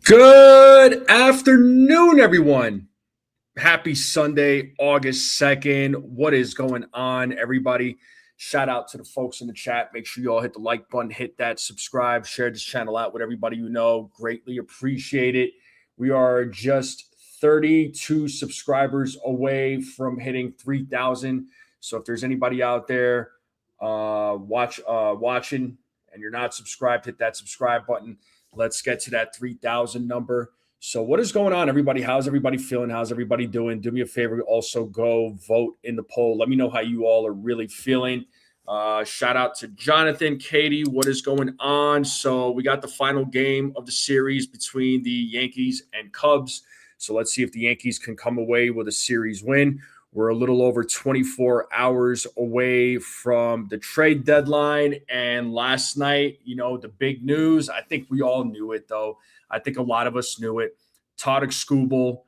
Good afternoon, everyone. Happy Sunday, August 2nd. What is going on, everybody? Shout out to the folks in the chat. Make sure you all hit the like button, hit that subscribe, share this channel out with everybody you know. Greatly appreciate it. We are just 32 subscribers away from hitting 3,000. So if there's anybody out there watching and you're not subscribed, hit that subscribe button. Let's get to that 3,000 number. So what is going on, everybody? How's everybody feeling? How's everybody doing? Do me a favor. Also go vote in the poll. Let me know how you all are really feeling. Shout out to Jonathan, Katie. What is going on? So we got the final game of the series between the Yankees and Cubs. So let's see if the Yankees can come away with a series win. We're a little over 24 hours away from the trade deadline. And last night, the big news, I think we all knew it, though. I think a lot of us knew it. Tarik Skubal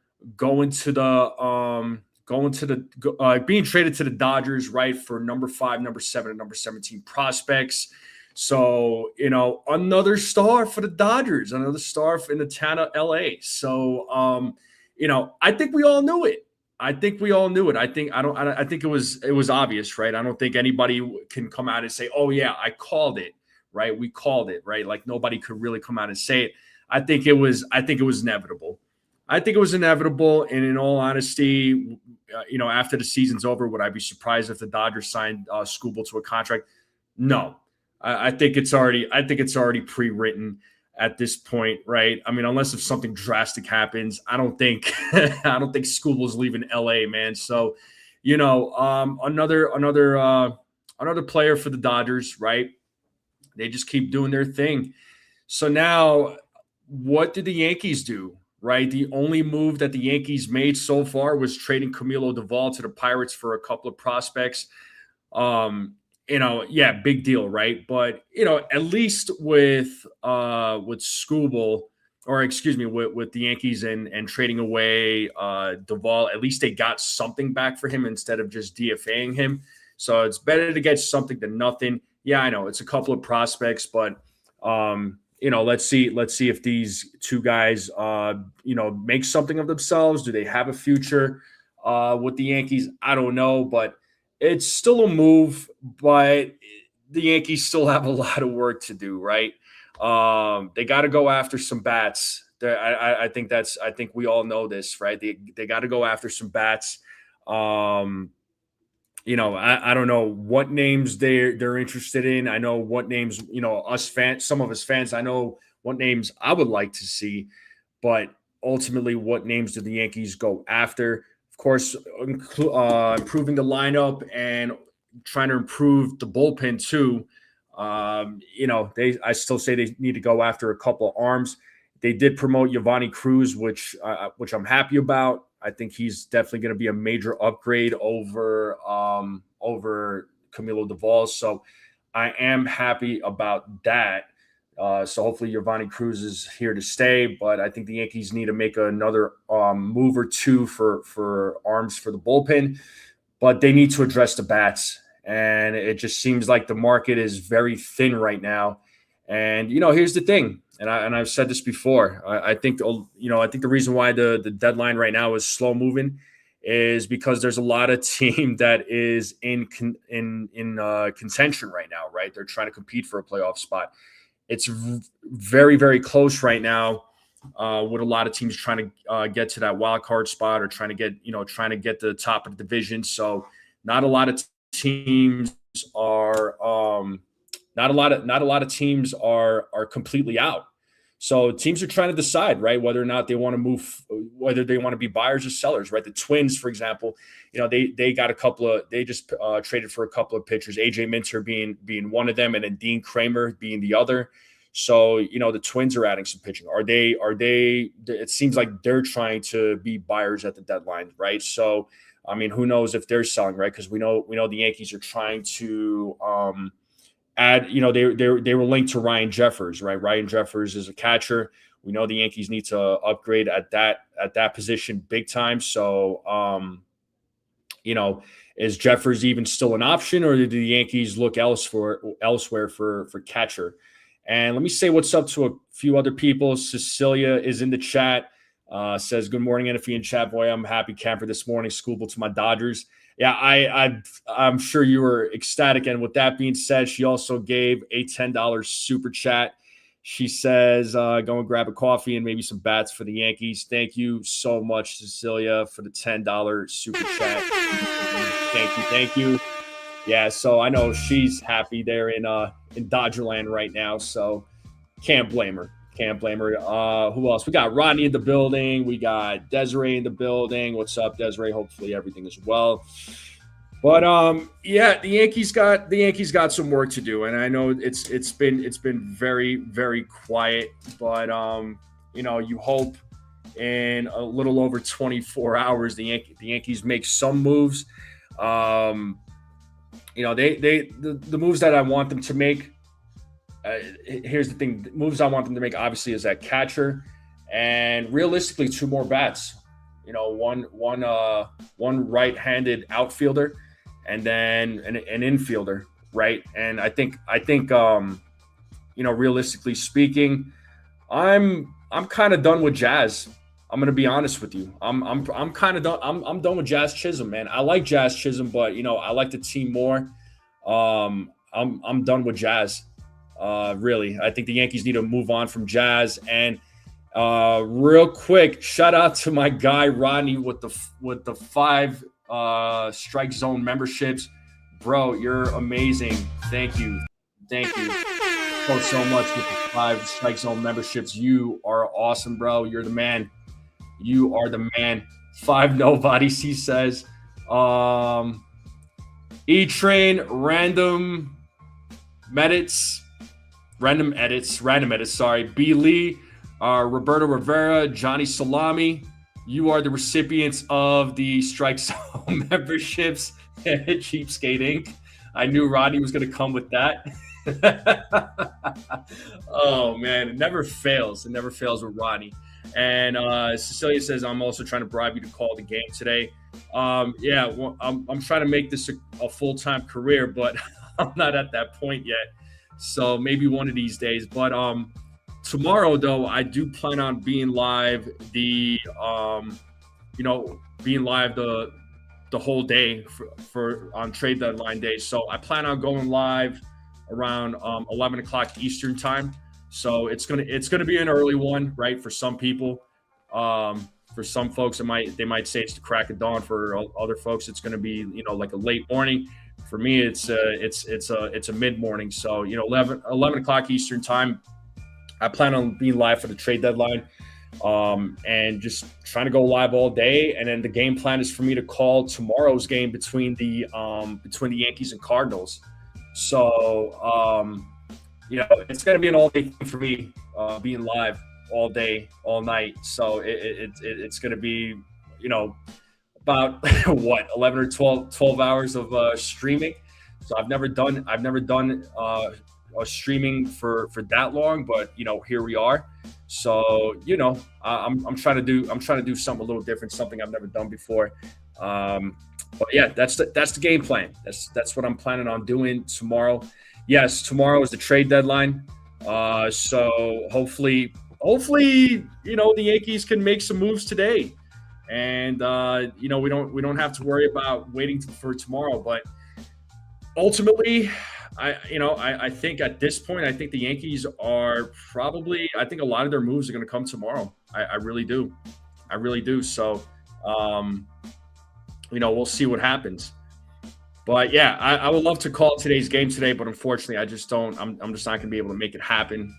being traded to the Dodgers, right, for number 5, number 7, and number 17 prospects. So, another star for the Dodgers, another star in the town of LA. So, I think we all knew it. I think it was obvious, right? I don't think anybody can come out and say, "Oh yeah, I called it," right? We called it, right? Like nobody could really come out and say it. I think it was inevitable. I think it was inevitable. And in all honesty, after the season's over, would I be surprised if the Dodgers signed Skubal to a contract? No, I think it's already pre-written at this point, right? I mean, unless if something drastic happens, I don't think Skubal's leaving LA, man. So, another player for the Dodgers, right? They just keep doing their thing. So now, what did the Yankees do, right? The only move that the Yankees made so far was trading Camilo Doval to the Pirates for a couple of prospects. Big deal, right? But at least with Skubal, with the Yankees and trading away Doval, at least they got something back for him instead of just DFAing him. So it's better to get something than nothing. Yeah, I know it's a couple of prospects, but let's see if these two guys make something of themselves. Do they have a future with the Yankees? I don't know, but it's still a move, but the Yankees still have a lot of work to do, right? They got to go after some bats. I think we all know this, right? They got to go after some bats. I don't know what names they're interested in. I know what names, us fans, some of us fans, I know what names I would like to see, but ultimately what names do the Yankees go after? Of course, improving the lineup and trying to improve the bullpen too. I still say they need to go after a couple of arms. They did promote Giovanni Cruz, which I'm happy about. I think he's definitely going to be a major upgrade over Camilo Doval. So I am happy about that. So hopefully Giovanni Cruz is here to stay, but I think the Yankees need to make another move or two for arms for the bullpen, but they need to address the bats. And it just seems like the market is very thin right now. And, here's the thing. And I've said this before. I think the reason why the deadline right now is slow moving is because there's a lot of team that is in contention right now, right? They're trying to compete for a playoff spot. it's very, very close right now, with a lot of teams trying to get to that wild card spot or trying to get to the top of the division. So not a lot of teams are not a lot of teams are completely out. So teams are trying to decide, right, whether or not they want to move, whether they want to be buyers or sellers, right? The Twins, for example, they got they just traded for a couple of pitchers, AJ Minter being one of them, and then Dean Kramer being the other. So the Twins are adding some pitching. Are they? It seems like they're trying to be buyers at the deadline, right? So I mean, who knows if they're selling, right? Because we know the Yankees are trying to add. They were linked to Ryan Jeffers, right? Ryan Jeffers is a catcher. We know the Yankees need to upgrade at that position big time. So is Jeffers even still an option, or do the Yankees look elsewhere for catcher? And let me say what's up to a few other people. Cecilia is in the chat. Says, good morning, NFE and chat. Boy, I'm happy camper this morning. Skubal to my Dodgers. Yeah, I'm sure you were ecstatic. And with that being said, she also gave a $10 super chat. She says, go and grab a coffee and maybe some bats for the Yankees. Thank you so much, Cecilia, for the $10 super chat. Thank you. Yeah, so I know she's happy there in Dodgerland right now, so can't blame her. Who else? We got Rodney in the building. We got Desiree in the building. What's up, Desiree? Hopefully everything is well. But the Yankees got some work to do, and I know it's been very, very quiet. But you hope in a little over 24 hours the Yankees make some moves. The moves that I want them to make. Here's the thing: the moves I want them to make obviously is that catcher, and realistically 2 more bats. One right-handed outfielder, and then an infielder, right? And I think realistically speaking, I'm kind of done with Jazz. I'm gonna be honest with you. I'm kind of done. I'm done with Jazz Chisholm, man. I like Jazz Chisholm, but I like the team more. I'm done with Jazz. Really, I think the Yankees need to move on from Jazz. And real quick, shout out to my guy Rodney with the 5 strike zone memberships, bro. You're amazing. Thank you so much with the 5 strike zone memberships. You are awesome, bro. You're the man. 5 nobodies, he says. E-Train, random edits. Sorry. B. Lee, Roberto Rivera, Johnny Salami. You are the recipients of the Strike Zone memberships. Cheapskate Inc. I knew Rodney was going to come with that. Oh, man. It never fails. With Rodney. And Cecilia says, I'm also trying to bribe you to call the game today. I'm trying to make this a full-time career, but I'm not at that point yet. So maybe one of these days. But tomorrow, though, I do plan on being live the whole day for on trade deadline day. So I plan on going live around 11 o'clock Eastern time. So it's gonna be an early one, right? For some people, for some folks, they might say it's the crack of dawn. For other folks, it's gonna be like a late morning. For me, it's a mid morning. So 11 o'clock Eastern time. I plan on being live for the trade deadline, and just trying to go live all day. And then the game plan is for me to call tomorrow's game between the Yankees and Cardinals. So it's going to be an all day thing for me, being live all day, all night. So it's going to be about 11 or 12 hours of streaming. So I've never done streaming for that long, but here we are. So I'm trying to do something a little different, something I've never done before. But yeah, that's the game plan. That's what I'm planning on doing tomorrow. Yes, tomorrow is the trade deadline. So hopefully the Yankees can make some moves today, and we don't have to worry about waiting for tomorrow. But ultimately, I think at this point, I think the Yankees are probably. I think a lot of their moves are going to come tomorrow. I really do. I really do. So, um, we'll see what happens. But yeah, I would love to call today's game today, but unfortunately, I just don't. I'm just not going to be able to make it happen.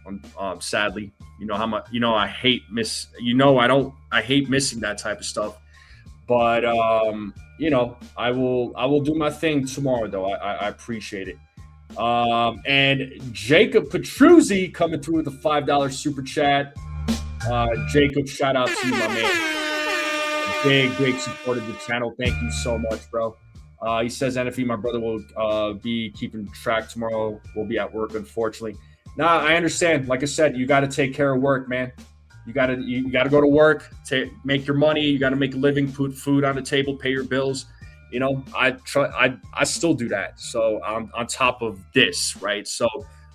Sadly, you know how much. I hate miss. I don't. I hate missing that type of stuff. But I will do my thing tomorrow, though. I appreciate it. And Jacob Petruzzi coming through with a $5 super chat. Jacob, shout out to you, my man. Big support of the channel. Thank you so much, bro. He says, NFE, my brother will be keeping track tomorrow. We'll be at work, unfortunately. Nah, I understand. Like I said, you got to take care of work, man. You got to go to work, make your money. You got to make a living, put food on the table, pay your bills. I still do that. So on top of this, right? So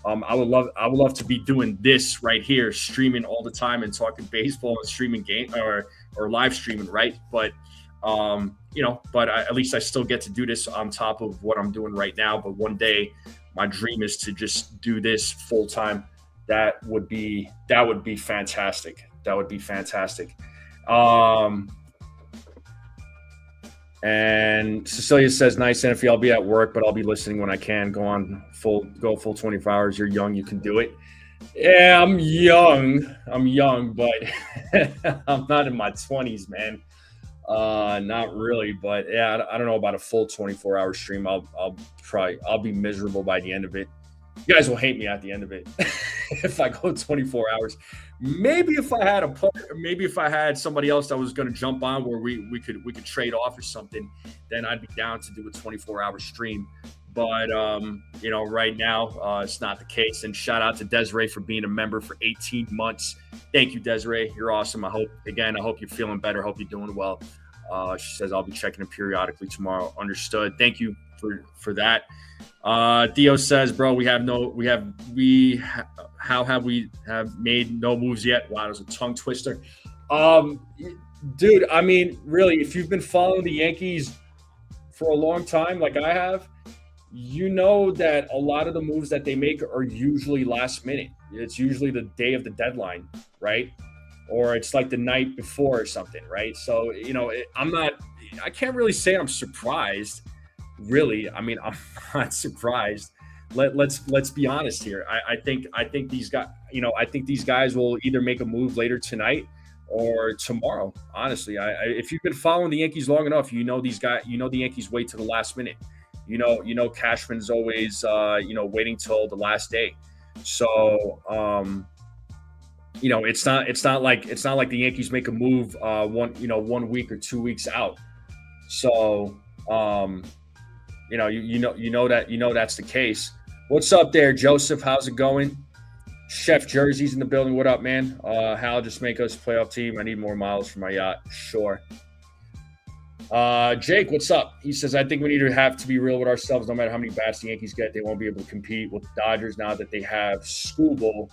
I would love to be doing this right here, streaming all the time and talking baseball and streaming game or live streaming, right? But at least I still get to do this on top of what I'm doing right now. But one day, my dream is to just do this full time. That would be fantastic. That would be fantastic. And Cecilia says, nice, NFE, I'll be at work, but I'll be listening when I can. Go full 24 hours. You're young. You can do it. Yeah, I'm young, but I'm not in my 20s, man. Not really, but yeah, I don't know about a full 24-hour stream. I'll be miserable by the end of it. You guys will hate me at the end of it if I go 24 hours. Maybe if I had somebody else that was going to jump on where we could trade off or something, then I'd be down to do a 24-hour stream. But right now it's not the case. And shout out to Desiree for being a member for 18 months. Thank you, Desiree. You're awesome. I hope you're feeling better. Hope you're doing well. She says I'll be checking it periodically tomorrow. Understood. Thank you for that. Theo says, bro, how have we made no moves yet? Wow, there's a tongue twister. Dude, I mean, really, if you've been following the Yankees for a long time, like I have, you know that a lot of the moves that they make are usually last minute. It's usually the day of the deadline, right? Or it's like the night before or something, right? So, I can't really say I'm surprised. Really, I mean, I'm not surprised. Let's be honest here. I think these guys, I think these guys will either make a move later tonight or tomorrow. Honestly, if you've been following the Yankees long enough, these guys. The Yankees wait to the last minute. Cashman's always waiting till the last day. So it's not like the Yankees make a move 1 week or 2 weeks out. So that's the case. What's up there, Joseph? How's it going? Chef Jersey's in the building. What up, man? Hal, just make us a playoff team. I need more miles for my yacht. Sure. Jake, what's up? He says, I think we need to have to be real with ourselves. No matter how many bats the Yankees get, they won't be able to compete with the Dodgers now that they have Skubal.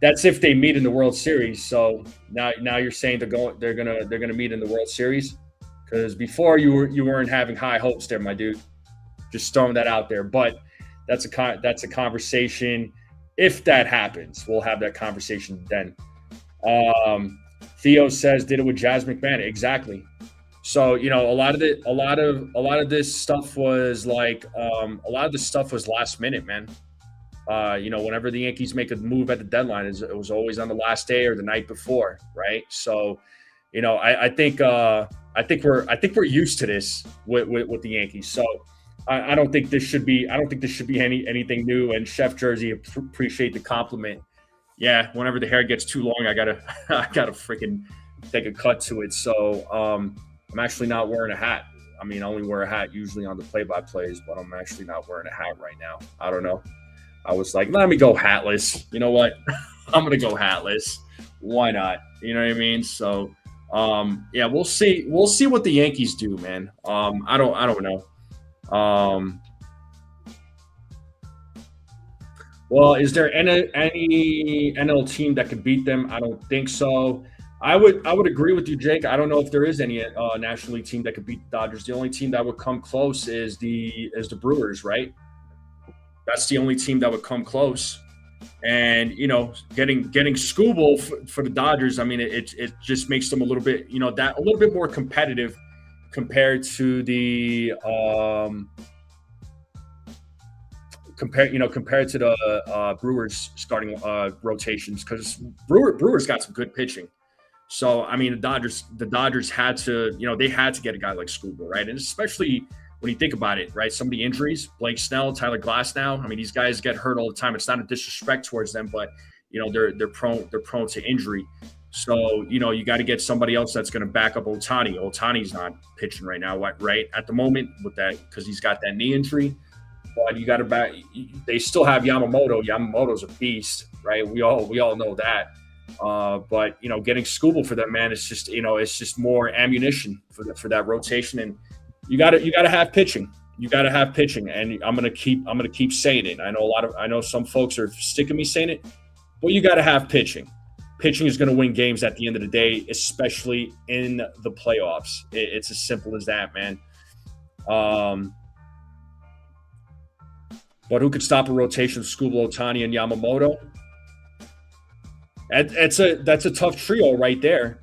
That's if they meet in the World Series. So now you're saying they're gonna meet in the World Series? Because before you weren't having high hopes there, my dude. Just throwing that out there. But that's a conversation. If that happens, we'll have that conversation then. Theo says, did it with Jazz McMahon. Exactly. So, a lot of this stuff was like a lot of this stuff was last minute, man. Whenever the Yankees make a move at the deadline, it was always on the last day or the night before, right? So, I think we're used to this with the Yankees. So I don't think this should be anything new. And Chef Jersey, appreciate the compliment. Yeah, whenever the hair gets too long, I gotta freaking take a cut to it. So I'm actually not wearing a hat. I mean, I only wear a hat usually on the play-by-plays, but I'm actually not wearing a hat right now. I don't know. I was like, let me go hatless. You know what? I'm gonna go hatless. Why not? You know what I mean? So yeah, we'll see. We'll see what the Yankees do, man. I don't know. Well, is there any NL team that could beat them? I don't think so. I would agree with you, Jake. I don't know if there is any National League team that could beat the Dodgers. The only team that would come close is the Brewers, right? That's the only team that would come close. And getting Skubal for the Dodgers, I mean, it just makes them a little bit, that a little bit more competitive compared to the compared to the Brewers starting rotations, because Brewers got some good pitching. So I mean, the Dodgers had to, they had to get a guy like Skubal, right? And especially when you think about it, right? Some of the injuries, Blake Snell, Tyler Glasnow. I mean, these guys get hurt all the time. It's not a disrespect towards them, but they're prone to injury. So you got to get somebody else that's going to back up Ohtani. Ohtani's not pitching right now, right at the moment with that, because he's got that knee injury. But you got to back. They still have Yamamoto. Yamamoto's a beast, right? We all know that. But getting Skubal for that, man, it's just more ammunition for that rotation, and you got to have pitching. You got to have pitching, and I'm gonna keep saying it. I know some folks are sick of me saying it, but you got to have pitching. Pitching is going to win games at the end of the day, especially in the playoffs. It's as simple as that, man. But who could stop a rotation of Skubal, Ohtani, and Yamamoto? That's a tough trio right there.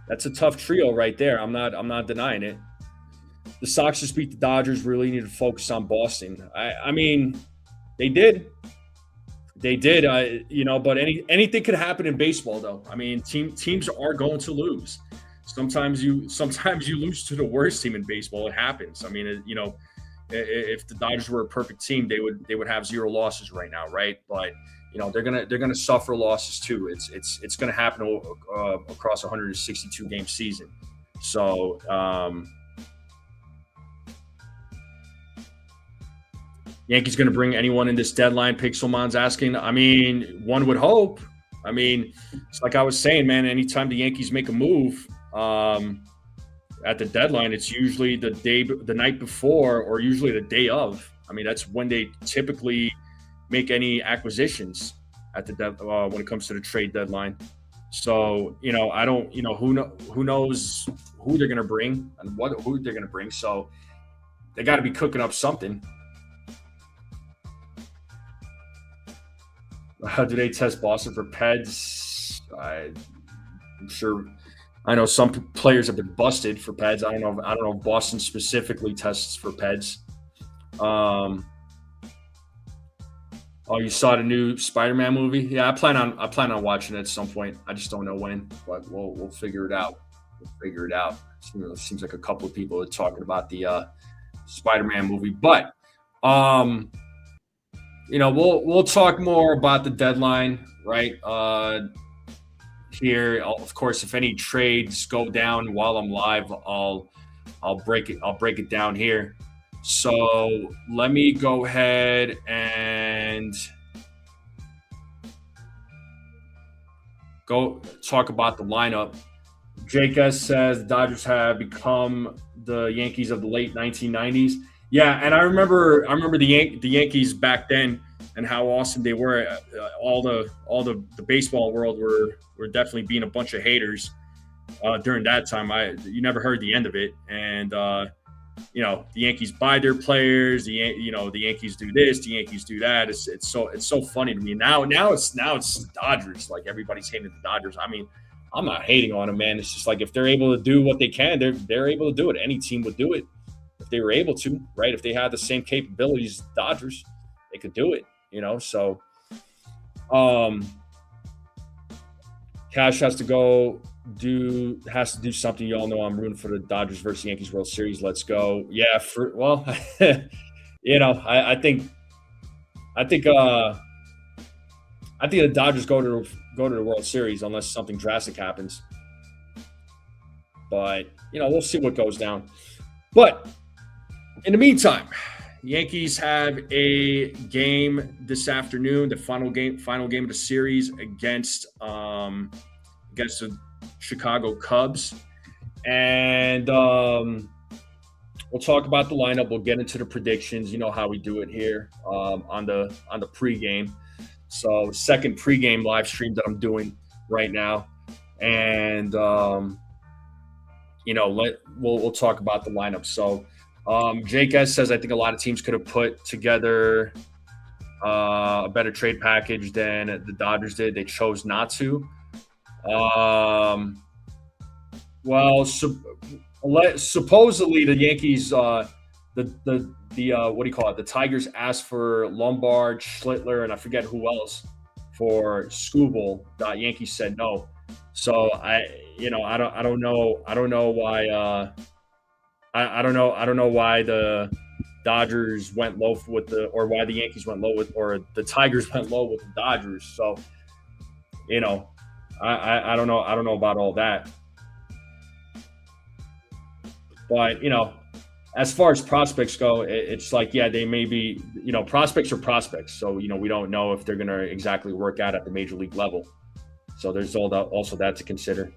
That's a tough trio right there. I'm not denying it. The Sox just beat the Dodgers. Really need to focus on Boston. I mean, they did. They did. But anything could happen in baseball, though. I mean, teams are going to lose. Sometimes you lose to the worst team in baseball. It happens. I mean, if the Dodgers were a perfect team, they would have 0 losses right now, right? But they're gonna suffer losses too. It's gonna happen across a 162 game season. So Yankees gonna bring anyone in this deadline? Pixelmon's asking. I mean, one would hope. I mean, it's like I was saying, man. Anytime the Yankees make a move at the deadline, it's usually the night before, or usually the day of. I mean, that's when they typically make any acquisitions at the when it comes to the trade deadline. So I don't who knows who they're gonna bring and who they're gonna bring. So they got to be cooking up something. How do they test Boston for PEDs? I'm sure. I know some players have been busted for PEDs. I don't know if Boston specifically tests for PEDs. Oh, you saw the new Spider-Man movie? Yeah, I plan on watching it at some point. I just don't know when, but we'll figure it out. It seems like a couple of people are talking about the Spider-Man movie, but we'll talk more about the deadline, right? Here, of course, if any trades go down while I'm live, I'll break it down here. So let me go ahead and go talk about the lineup. Jake S says the Dodgers have become the Yankees of the late 1990s. Yeah, and I remember the Yankees back then and how awesome they were. All the baseball world were definitely being a bunch of haters during that time. You never heard the end of it, and the Yankees buy their players. The Yankees do this, the Yankees do that. It's so funny to me now. Now it's the Dodgers. Like, everybody's hating the Dodgers. I mean, I'm not hating on them, man. It's just like, if they're able to do what they can, they're able to do it. Any team would do it if they were able to, right? If they had the same capabilities as the Dodgers, they could do it. So Cash has to do something. You all know I'm rooting for the Dodgers versus Yankees World Series. Let's go. Yeah. I think the Dodgers go to the World Series unless something drastic happens. But we'll see what goes down. But in the meantime, Yankees have a game this afternoon, the final game of the series against the Chicago Cubs. And we'll talk about the lineup. We'll get into the predictions. You know how we do it here on the pregame. So, second pregame live stream that I'm doing right now. And we'll talk about the lineup. So Jake S says, I think a lot of teams could have put together a better trade package than the Dodgers did. They chose not to. Um, well, supposedly the Yankees, the what do you call it? The Tigers asked for Lombard, Schlittler, and I forget who else for Skubal. The Yankees said no. So I don't know why. I don't know why the Dodgers went low with or why the Yankees went low with, or the Tigers went low with the Dodgers. So you know, I don't know. I don't know about all that. But as far as prospects go, it's like, yeah, they may be, prospects are prospects. So we don't know if they're going to exactly work out at the major league level. So there's also that to consider.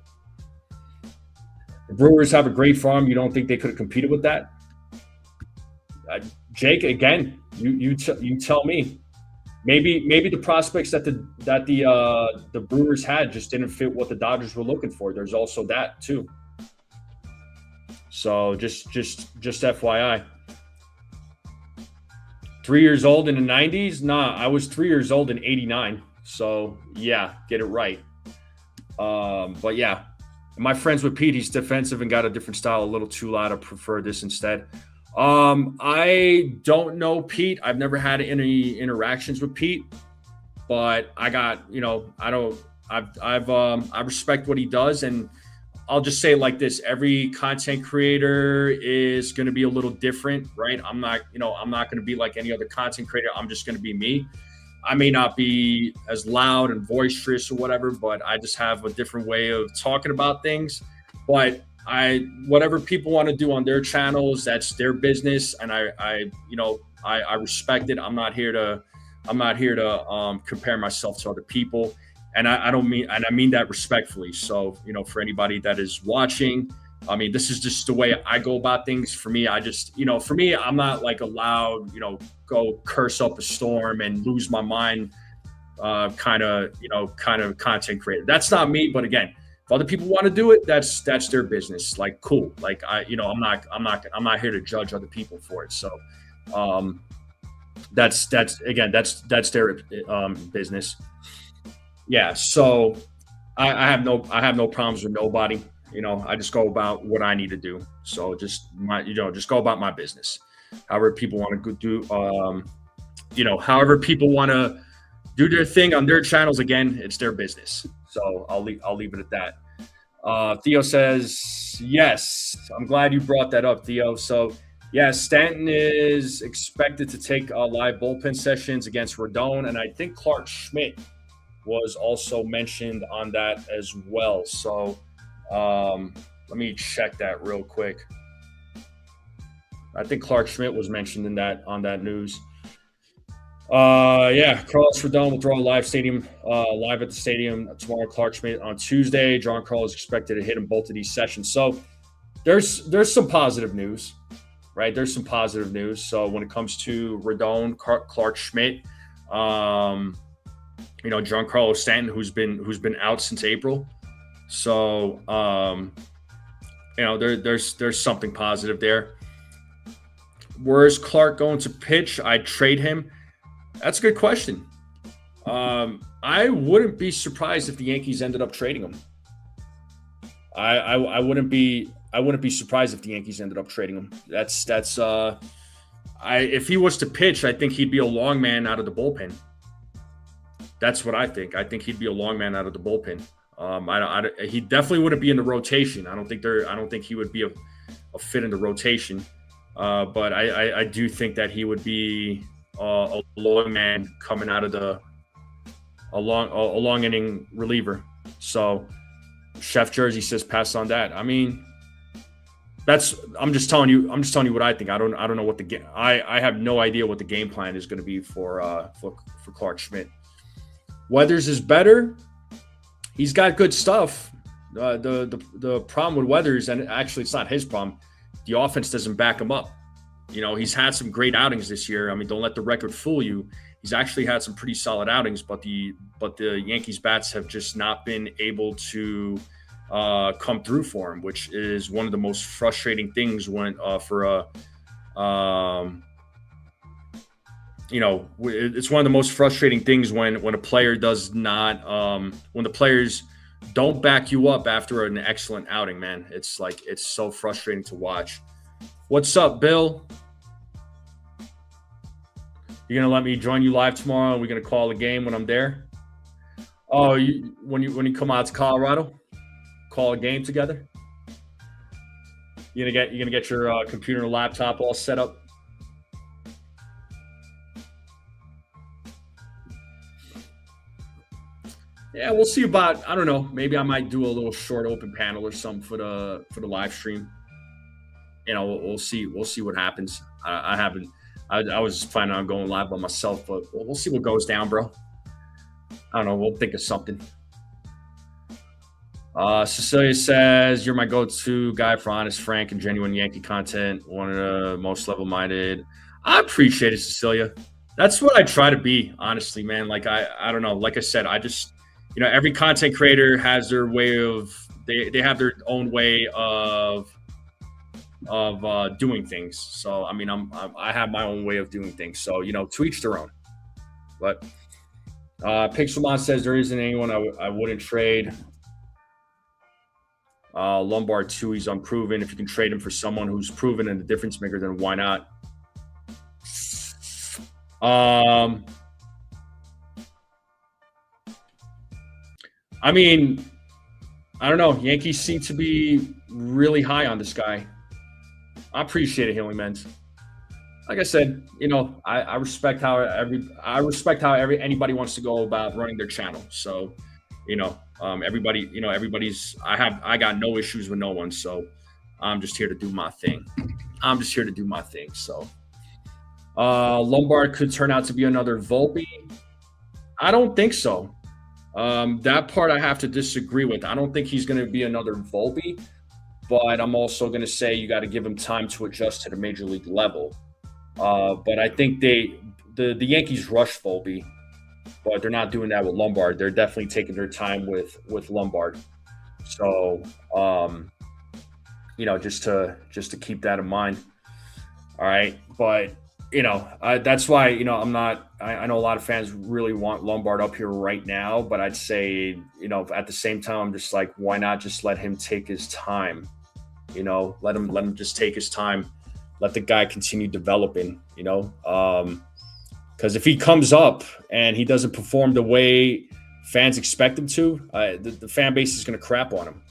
The Brewers have a great farm. You don't think they could have competed with that? Jake, again, you tell me. Maybe the prospects that the Brewers had just didn't fit what the Dodgers were looking for. There's also that too. So just FYI. 3 years old in the 90s? Nah, I was 3 years old in 89. So yeah, get it right. But yeah, my friends with Pete, he's defensive and got a different style, a little too loud. I prefer this instead. I don't know Pete. I've never had any interactions with Pete, but I respect what he does, and I'll just say it like this: every content creator is going to be a little different, right? I'm not going to be like any other content creator. I'm just going to be me. I may not be as loud and boisterous or whatever, but I just have a different way of talking about things. But whatever people want to do on their channels, that's their business, and I respect it. I'm not here to compare myself to other people, and I mean that respectfully. So for anybody that is watching, I mean, this is just the way I go about things. For me, I'm not like a loud, go curse up a storm and lose my mind kind of content creator. That's not me. But again, if other people want to do it, that's their business. Like, cool. Like I'm not here to judge other people for it. So that's their business. Yeah. So I have no problems with nobody. I just go about what I need to do. So just go about my business. However people want to do, however people want to do their thing on their channels. Again, it's their business. So I'll leave it at that. Theo says, yes, I'm glad you brought that up, Theo. So yeah, Stanton is expected to take live bullpen sessions against Rodon, and I think Clark Schmidt was also mentioned on that as well. So let me check that real quick. I think Clark Schmidt was mentioned on that news. Yeah, Carlos Rodon will throw a live at the stadium tomorrow. Clark Schmidt on Tuesday. John Carl is expected to hit in both of these sessions. So there's some positive news, right? There's some positive news. So when it comes to Rodon, Clark Schmidt, Giancarlo Stanton, who's been out since April. So there's something positive there. Where is Clark going to pitch? I'd trade him. That's a good question. I wouldn't be surprised if the Yankees ended up trading him. I wouldn't be surprised if the Yankees ended up trading him. If he was to pitch, I think he'd be a long man out of the bullpen. That's what I think. I think he'd be a long man out of the bullpen. He definitely wouldn't be in the rotation. I don't think he would be a fit in the rotation. But I do think that he would be a long man coming out of a long inning reliever. So Chef Jersey says pass on that. I mean, I'm just telling you what I think. I don't know what the game. I have no idea what the game plan is going to be for Clark Schmidt. Weathers is better. He's got good stuff. The problem with Weathers, and actually it's not his problem, the offense doesn't back him up. He's had some great outings this year. I mean, don't let the record fool you. He's actually had some pretty solid outings, but the Yankees bats have just not been able to come through for him, which is one of the most frustrating things when for it's one of the most frustrating things when a player does not when the players don't back you up after an excellent outing, man. It's like it's so frustrating to watch. What's up, Bill? You're gonna let me join you live tomorrow, and we're gonna call a game when I'm there. Oh, when you come out to Colorado, call a game together. You're gonna get your computer and laptop all set up. Yeah, we'll see about. I don't know. Maybe I might do a little short open panel or something for the live stream. We'll see. We'll see what happens. I haven't. I was planning on going live by myself, but we'll see what goes down, bro. I don't know. We'll think of something. Cecilia says, "You're my go-to guy for honest, frank, and genuine Yankee content. One of the most level-minded." I appreciate it, Cecilia. That's what I try to be, honestly, man. Like I don't know. Like I said, I just every content creator has their way of they have their own way of doing things. So I mean, I have my own way of doing things. So to each their own. But Pixelmon says there isn't anyone I wouldn't trade. Lombard too, he's unproven. If you can trade him for someone who's proven and the difference maker, then why not? I mean, I don't know. Yankees seem to be really high on this guy. I appreciate it, Healing Men's. Like I said, I respect how anybody wants to go about running their channel. So, everybody's. I got no issues with no one. So, I'm just here to do my thing. So, Lombard could turn out to be another Volpe. I don't think so. That part I have to disagree with. I don't think he's going to be another Volpe, but I'm also going to say you got to give him time to adjust to the major league level. But I think the Yankees rushed Volpe, but they're not doing that with Lombard. They're definitely taking their time with Lombard. So, just to keep that in mind. All right, but that's why I'm not. I know a lot of fans really want Lombard up here right now, but I'd say at the same time, I'm just like, why not just let him take his time? Let him just take his time. Let the guy continue developing. Because if he comes up and he doesn't perform the way fans expect him to, the fan base is going to crap on him.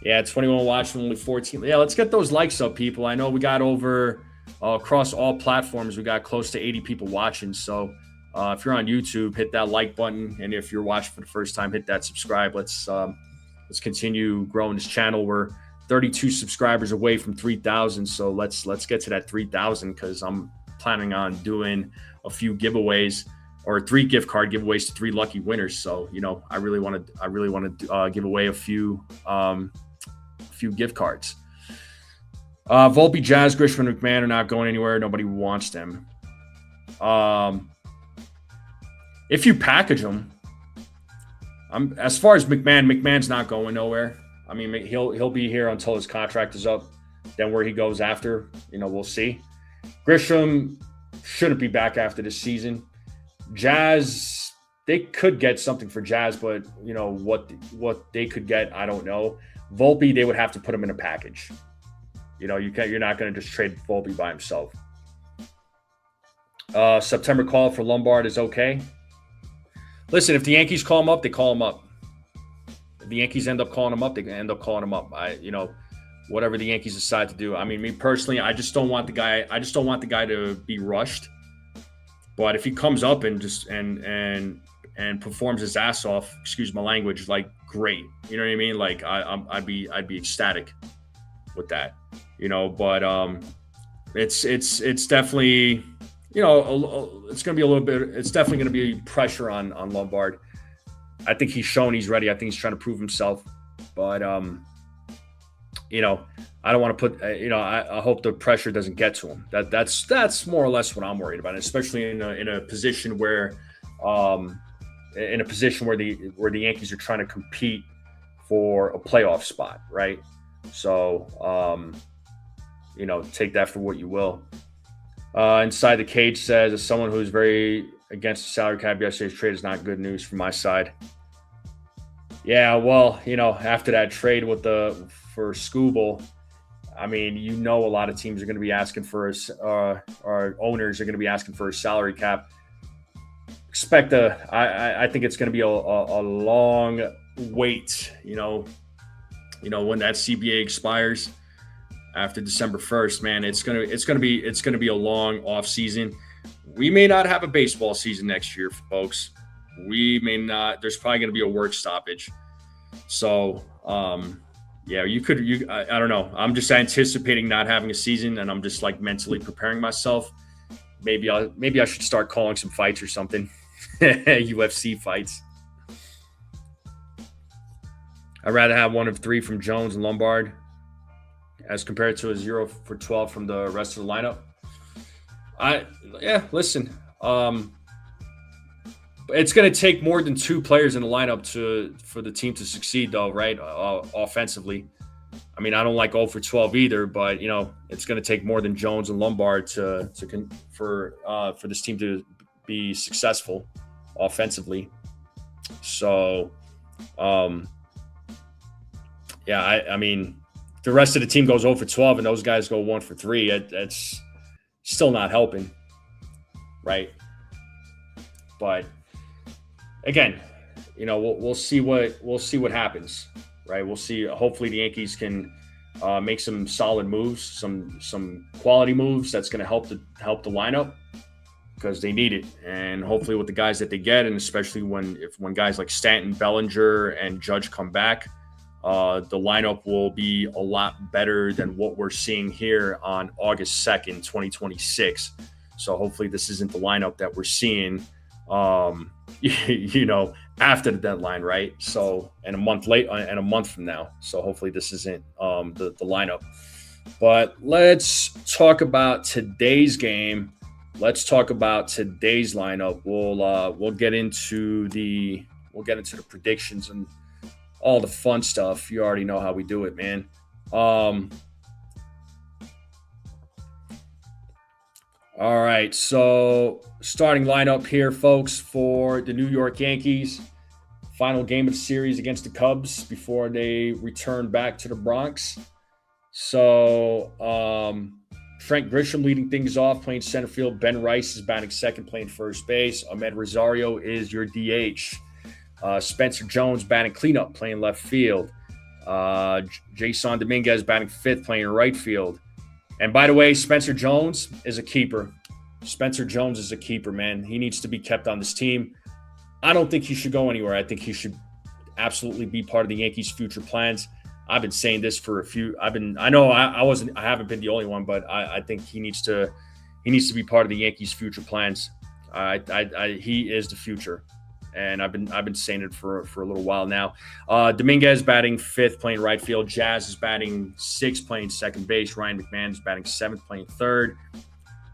Yeah, 21 watching, only 14. Yeah, let's get those likes up, people. I know we got over across all platforms. We got close to 80 people watching. So if you're on YouTube, hit that like button, and if you're watching for the first time, hit that subscribe. Let's continue growing this channel. We're 32 subscribers away from 3,000. So let's get to that 3,000 because I'm planning on doing a few giveaways or 3 gift card giveaways to 3 lucky winners. So I really want to give away a few gift cards. Volpe, Jazz, Grisham, and McMahon are not going anywhere. Nobody wants them. If you package them, as far as McMahon's not going nowhere. I mean, he'll be here until his contract is up. Then where he goes after, we'll see. Grisham shouldn't be back after this season. Jazz, they could get something for Jazz, but what they could get, I don't know. Volpe, they would have to put him in a package. You're not going to just trade Volpe by himself. September call for Lombard is okay. Listen, if the Yankees call him up, they call him up. If the Yankees end up calling him up, they end up calling him up. Whatever the Yankees decide to do. I mean, me personally, I just don't want the guy to be rushed. But if he comes up and just and performs his ass off, excuse my language, like great. You know what I mean? Like I'd be ecstatic with that. But it's definitely it's going to be a little bit. It's definitely going to be pressure on Lombard. I think he's shown he's ready. I think he's trying to prove himself. But I don't want to put. I hope the pressure doesn't get to him. That's more or less what I'm worried about, especially in a position where the Yankees are trying to compete for a playoff spot, right? So take that for what you will. Inside the Cage says, as someone who's very against the salary cap, yesterday's trade is not good news from my side. Yeah, well, after that trade for Skubal, I mean, a lot of teams are going to be asking for or owners are going to be asking for a salary cap. I think it's going to be a long wait. When that CBA expires after December 1st, man, it's gonna be a long off season. We may not have a baseball season next year, folks. We may not. There's probably going to be a work stoppage. So, yeah, I don't know. I'm just anticipating not having a season, and I'm just like mentally preparing myself. Maybe I should start calling some fights or something, UFC fights. I'd rather have 1 of 3 from Jones and Lombard as compared to a 0 for 12 from the rest of the lineup. Listen, it's going to take more than 2 players in the lineup for the team to succeed, though, right? Offensively. I mean, I don't like 0 for 12 either, but it's going to take more than Jones and Lombard for this team to be successful offensively. So, I mean, if the rest of the team goes 0 for 12 and those guys go 1 for 3, that's still not helping, right? But again, we'll see what happens, right? We'll see. Hopefully, the Yankees can make some solid moves, some quality moves that's going to help the lineup because they need it, and hopefully with the guys that they get, and especially when guys like Stanton, Bellinger, and Judge come back. The lineup will be a lot better than what we're seeing here on August 2nd, 2026. So hopefully this isn't the lineup that we're seeing, after the deadline, right? So, and a month from now. So hopefully this isn't the lineup. But let's talk about today's game. Let's talk about today's lineup. We'll get into the predictions and all the fun stuff. You already know how we do it, man. All right, so starting lineup here, folks, for the New York Yankees. Final game of the series against the Cubs before they return back to the Bronx. So Frank Grisham leading things off, playing center field. Ben Rice is batting second, playing first base. Ahmed Rosario is your DH. Spencer Jones batting cleanup, playing left field. Jason Dominguez batting fifth, playing right field. And by the way, Spencer Jones is a keeper. Spencer Jones is a keeper, man. He needs to be kept on this team. I don't think he should go anywhere. I think he should absolutely be part of the Yankees' future plans. I've been saying this for I haven't been the only one, but I think he needs to be part of the Yankees' future plans. He is the future. And I've been saying it for a little while now. Dominguez batting fifth, playing right field. Jazz is batting sixth, playing second base. Ryan McMahon is batting seventh, playing third.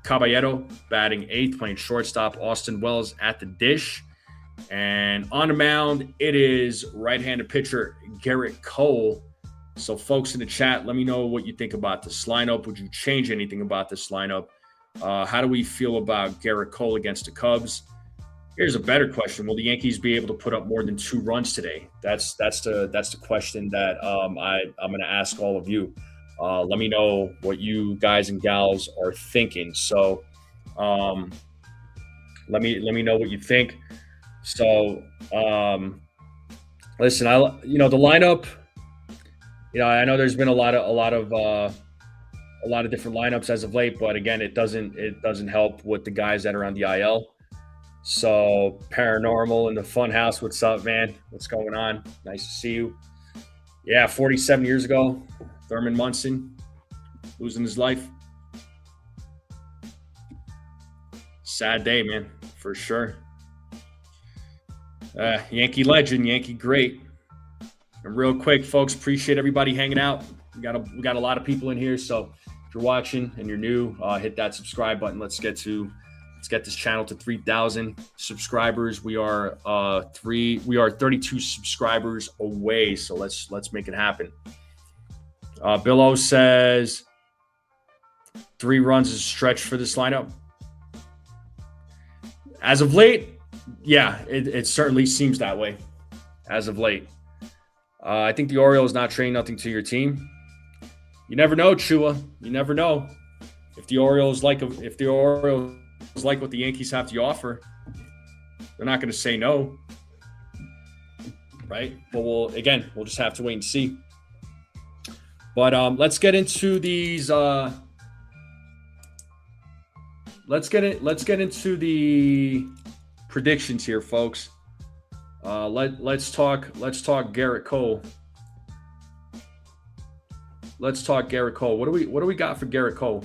Caballero batting eighth, playing shortstop. Austin Wells at the dish. And on the mound, it is right-handed pitcher Garrett Cole. So, folks in the chat, let me know what you think about this lineup. Would you change anything about this lineup? How do we feel about Garrett Cole against the Cubs? Here's a better question: will the Yankees be able to put up more than 2 runs today? That's the question that I'm going to ask all of you. Let me know what you guys and gals are thinking. So, let me know what you think. So, listen, the lineup. I know there's been a lot of different lineups as of late, but again, it doesn't help with the guys that are on the IL. So, Paranormal in the Funhouse, what's up, man? What's going on? Nice to see you. Yeah, 47 years ago, Thurman Munson losing his life. Sad day, man, for sure. Yankee legend, Yankee great. And real quick, folks, appreciate everybody hanging out. We got a lot of people in here, so if you're watching and you're new, hit that subscribe button. Let's get this channel to 3,000 subscribers. We are 32 subscribers away, so let's make it happen. Bill O says, 3 runs is a stretch for this lineup. As of late, yeah, it certainly seems that way. As of late, I think the Orioles not trading nothing to your team. You never know, Chua. You never know if the Orioles like what the Yankees have to offer. They're not going to say no, right? But we'll just have to wait and see. But let's get into these. Let's get into the predictions here, folks. Let's talk Garrett Cole. Let's talk Garrett Cole. What do we got for Garrett Cole?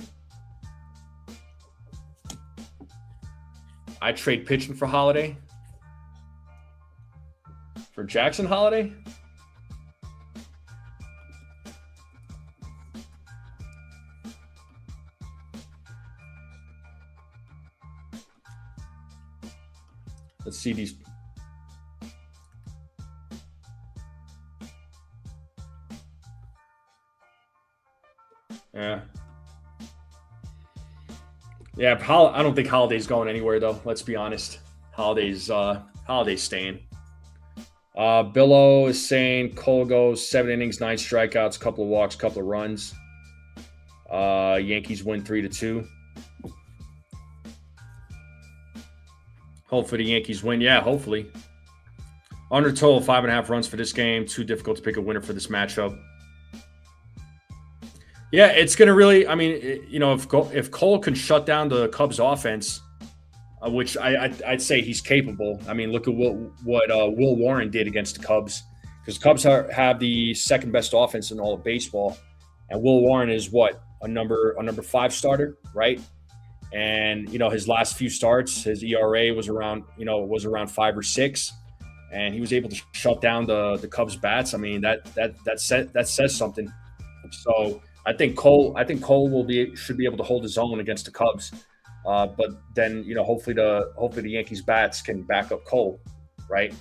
I trade pitching for Holiday. For Jackson Holiday? Let's see these. Yeah. I don't think Holiday's going anywhere though. Let's be honest. Holiday's staying. Billo is saying Cole goes 7 innings, 9 strikeouts, couple of walks, couple of runs. Yankees win 3-2. Hopefully the Yankees win. Yeah, hopefully. Under total 5.5 runs for this game. Too difficult to pick a winner for this matchup. Yeah, it's going to really, I mean, if Cole can shut down the Cubs offense, which I'd say he's capable. I mean, look at what Will Warren did against the Cubs, because Cubs have the second best offense in all of baseball. And Will Warren is a number 5 starter, right? And, his last few starts, his ERA was around 5 or 6. And he was able to shut down the Cubs bats. I mean, that says something. So I think Cole should be able to hold his own against the Cubs. But then, hopefully the Yankees bats can back up Cole, right?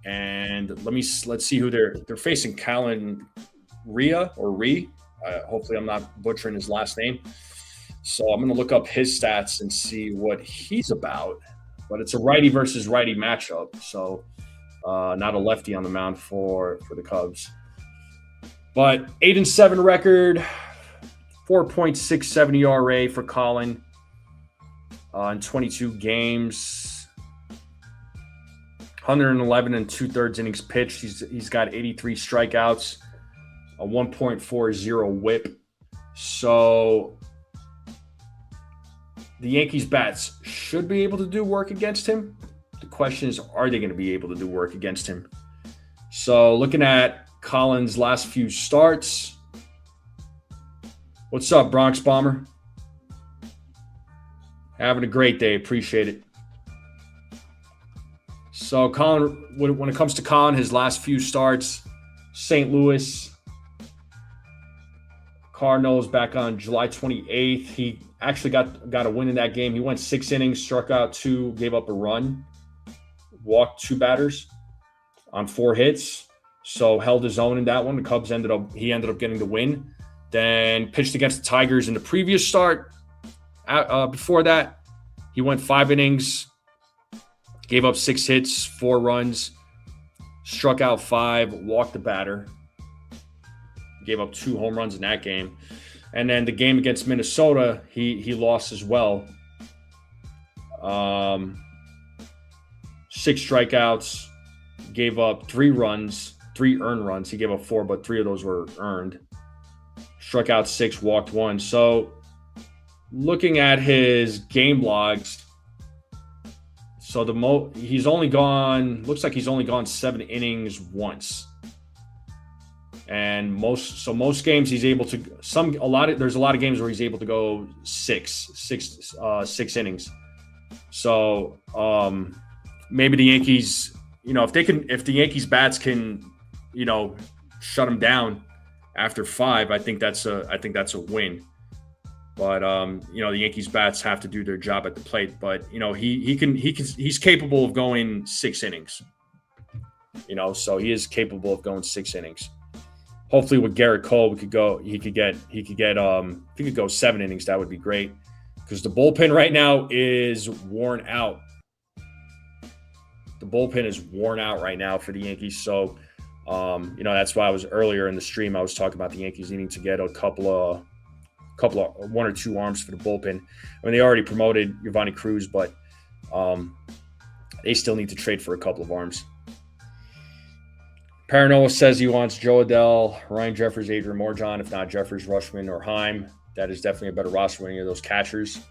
And let's see who they're facing. Callan Rhea or Ree. Hopefully I'm not butchering his last name. So I'm going to look up his stats and see what he's about. But it's a righty versus righty matchup, so not a lefty on the mound for the Cubs. But 8-7 record, 4.67 ERA for Colin in 22 games, 111 and 2/3 innings pitched. He's got 83 strikeouts, a 1.40 WHIP. So the Yankees bats should be able to do work against him. The question is, are they going to be able to do work against him? So looking at Collins' last few starts. What's up, Bronx Bomber? Having a great day. Appreciate it. So Colin, when it comes to Colin, his last few starts, St. Louis Cardinals back on July 28th. He actually got a win in that game. He went 6 innings, struck out 2, gave up a run, walked 2 batters on 4 hits. So held his own in that one. The Cubs ended up getting the win. Then pitched against the Tigers in the previous start. Before that, he went 5 innings, gave up 6 hits, 4 runs, struck out 5, walked the batter, gave up 2 home runs in that game. And then the game against Minnesota, he lost as well. 6 strikeouts, gave up 3 runs, 3 earned runs. He gave up 4, but 3 of those were earned. Struck out 6, walked 1. So looking at his game logs, so looks like he's only gone 7 innings once. And most games he's able to there's a lot of games where he's able to go 6 innings. So maybe the Yankees, if the Yankees bats can, shut him down after 5, I think that's a win. But the Yankees bats have to do their job at the plate. But he's capable of going 6 innings. So he is capable of going 6 innings. hopefully with Garrett Cole, he could go 7 innings. That would be great because the bullpen right now is worn out. The bullpen is worn out right now for the Yankees. So, that's why I was earlier in the stream. I was talking about the Yankees needing to get a couple of 1 or 2 arms for the bullpen. I mean, they already promoted Giovanni Cruz, but they still need to trade for a couple of arms. Paranoia says he wants Joe Adell, Ryan Jeffers, Adrian Morjon. If not Jeffers, Rushman, or Heim. That is definitely a better roster than any of those catchers.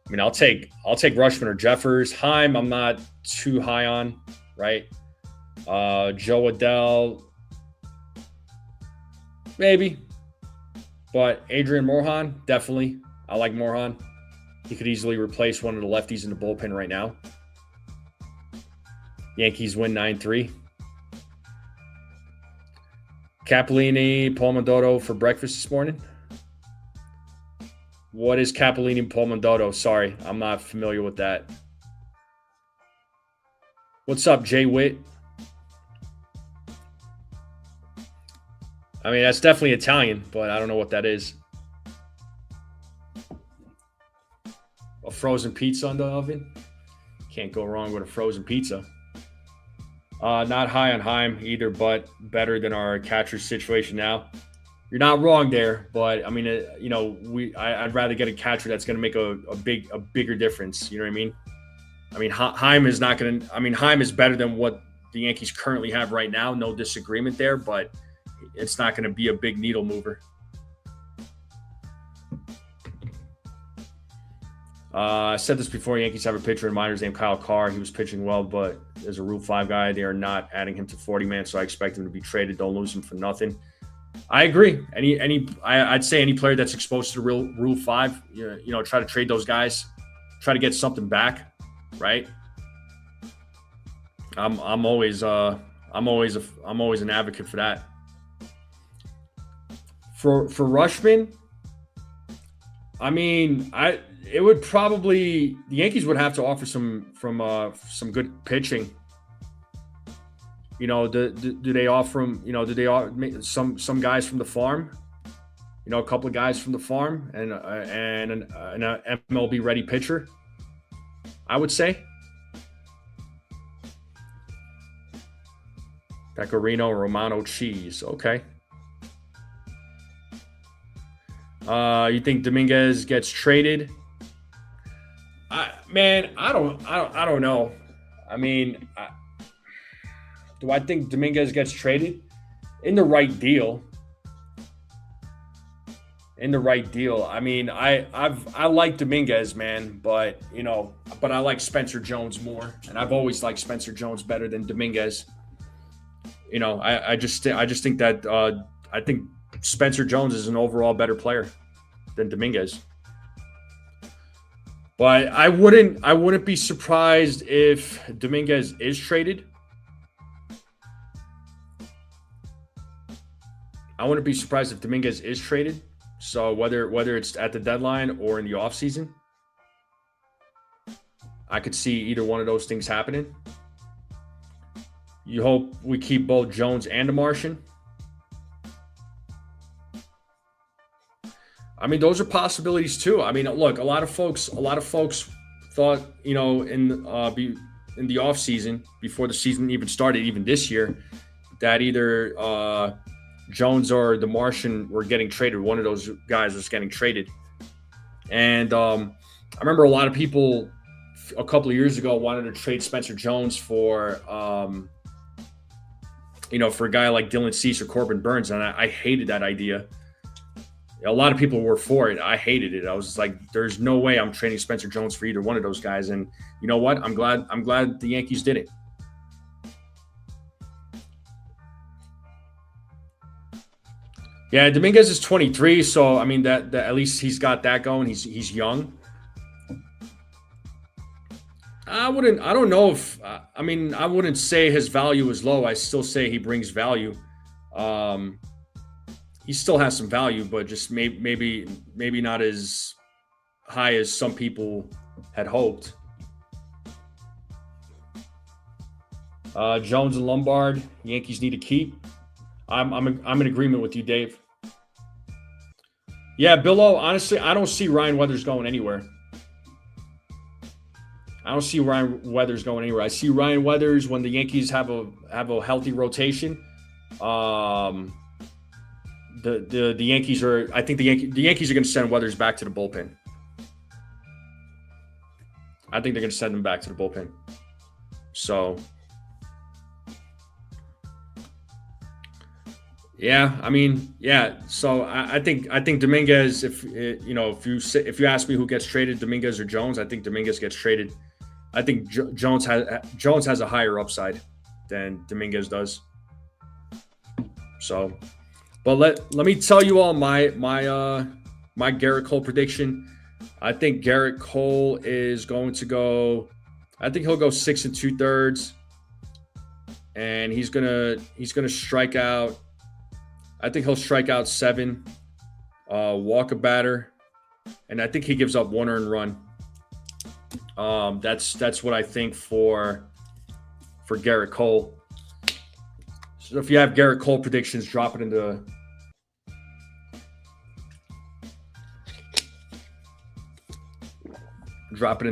I mean, I'll take Rushman or Jeffers. Heim, I'm not too high on, right? Joe Adell, maybe. But Adrian Morjon, definitely. I like Morjon. He could easily replace one of the lefties in the bullpen right now. Yankees win 9-3. Capellini, Paul Mondotto for breakfast this morning. What is Capellini and Paul Mondotto? Sorry, I'm not familiar with that. What's up, Jay Witt? I mean, that's definitely Italian, but I don't know what that is. A frozen pizza in the oven? Can't go wrong with a frozen pizza. Not high on Heim either, but better than our catcher situation now. You're not wrong there, but I mean, I'd rather get a catcher that's going to make a bigger difference. You know what I mean? I mean, Heim is not going to. I mean, Heim is better than what the Yankees currently have right now. No disagreement there, but it's not going to be a big needle mover. I said this before. Yankees have a pitcher in minors named Kyle Carr. He was pitching well, but as a Rule 5 guy, they are not adding him to 40-man, so I expect him to be traded. Don't lose him for nothing. I agree. I'd say any player that's exposed to the Rule 5, try to trade those guys, try to get something back, right? I'm always an advocate for that. For Rushman, I mean, it would probably the Yankees would have to offer some good pitching. Do they offer him? Do they offer some guys from the farm? A couple of guys from the farm and an MLB ready pitcher. I would say Pecorino, Romano, Cheese. Okay. You think Dominguez gets traded? I don't know. I mean, do I think Dominguez gets traded? In the right deal. I mean, I like Dominguez, man, but I like Spencer Jones more, and I've always liked Spencer Jones better than Dominguez. I just think that I think Spencer Jones is an overall better player than Dominguez. But I wouldn't be surprised if Dominguez is traded. I wouldn't be surprised if Dominguez is traded. So whether it's at the deadline or in the offseason, I could see either one of those things happening. You hope we keep both Jones and the Martian. I mean, those are possibilities too. I mean, look, a lot of folks thought, in the offseason, before the season even started, even this year, that either Jones or the Martian were getting traded. One of those guys was getting traded. And I remember a lot of people a couple of years ago wanted to trade Spencer Jones for a guy like Dylan Cease or Corbin Burns. And I hated that idea. A lot of people were for it. I hated it. I was like, there's no way I'm trading Spencer Jones for either one of those guys. And you know what? I'm glad the Yankees did it. Yeah, Dominguez is 23, so I mean that at least he's got that going. He's young. I wouldn't say his value is low. I still say he brings value. He still has some value, but just maybe not as high as some people had hoped. Jones and Lombard, Yankees need to keep. I'm in agreement with you, Dave. Yeah, Billo, honestly, I don't see Ryan Weathers going anywhere. I don't see Ryan Weathers going anywhere. I see Ryan Weathers when the Yankees have a healthy rotation. The Yankees are. I think the Yankees are going to send Weathers back to the bullpen. I think they're going to send him back to the bullpen. So, yeah, I mean, yeah. So I think Dominguez. If you ask me who gets traded, Dominguez or Jones, I think Dominguez gets traded. I think Jones has a higher upside than Dominguez does. So, but let me tell you all my Gerrit Cole prediction. I think Gerrit Cole is going to go. I think he'll go 6 2/3, and he's gonna strike out. I think he'll strike out 7, walk a batter, and I think he gives up 1 earned run. That's what I think for Gerrit Cole. So if you have Gerrit Cole predictions, drop it in the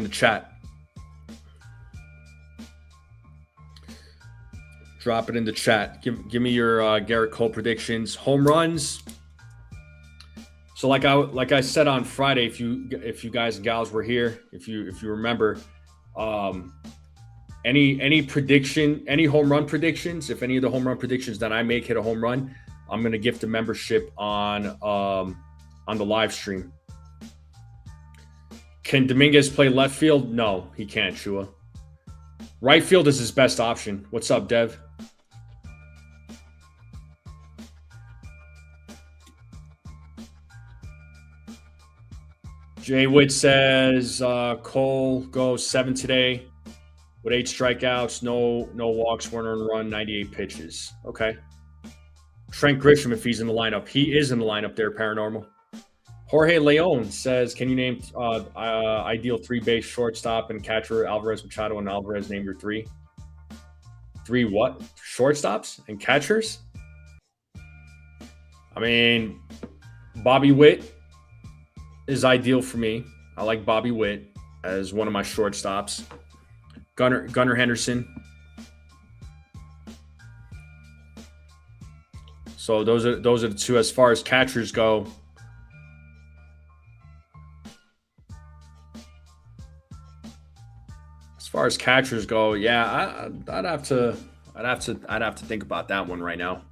chat. Drop it in the chat. Give me your Gerrit Cole predictions. Home runs. So like I said on Friday, if you guys and gals were here, if you remember, any prediction, any home run predictions, if any of the home run predictions that I make hit a home run, I'm gonna gift a membership on the live stream. Can Dominguez play left field? No, he can't, Shua. Right field is his best option. What's up, Dev? Jay Witt says Cole goes 7 today with 8 strikeouts, no walks, 1 earned run, 98 pitches. Okay. Trent Grisham, if he's in the lineup. He is in the lineup there, Paranormal. Jorge Leon says, can you name ideal 3-base shortstop and catcher? Alvarez, Machado, and Alvarez, name your 3. 3 what? Shortstops and catchers? I mean, Bobby Witt is ideal for me. I like Bobby Witt as one of my shortstops. Gunnar Henderson. So those are the 2 as far as catchers go. As far as catchers go, yeah, I'd have to think about that one right now.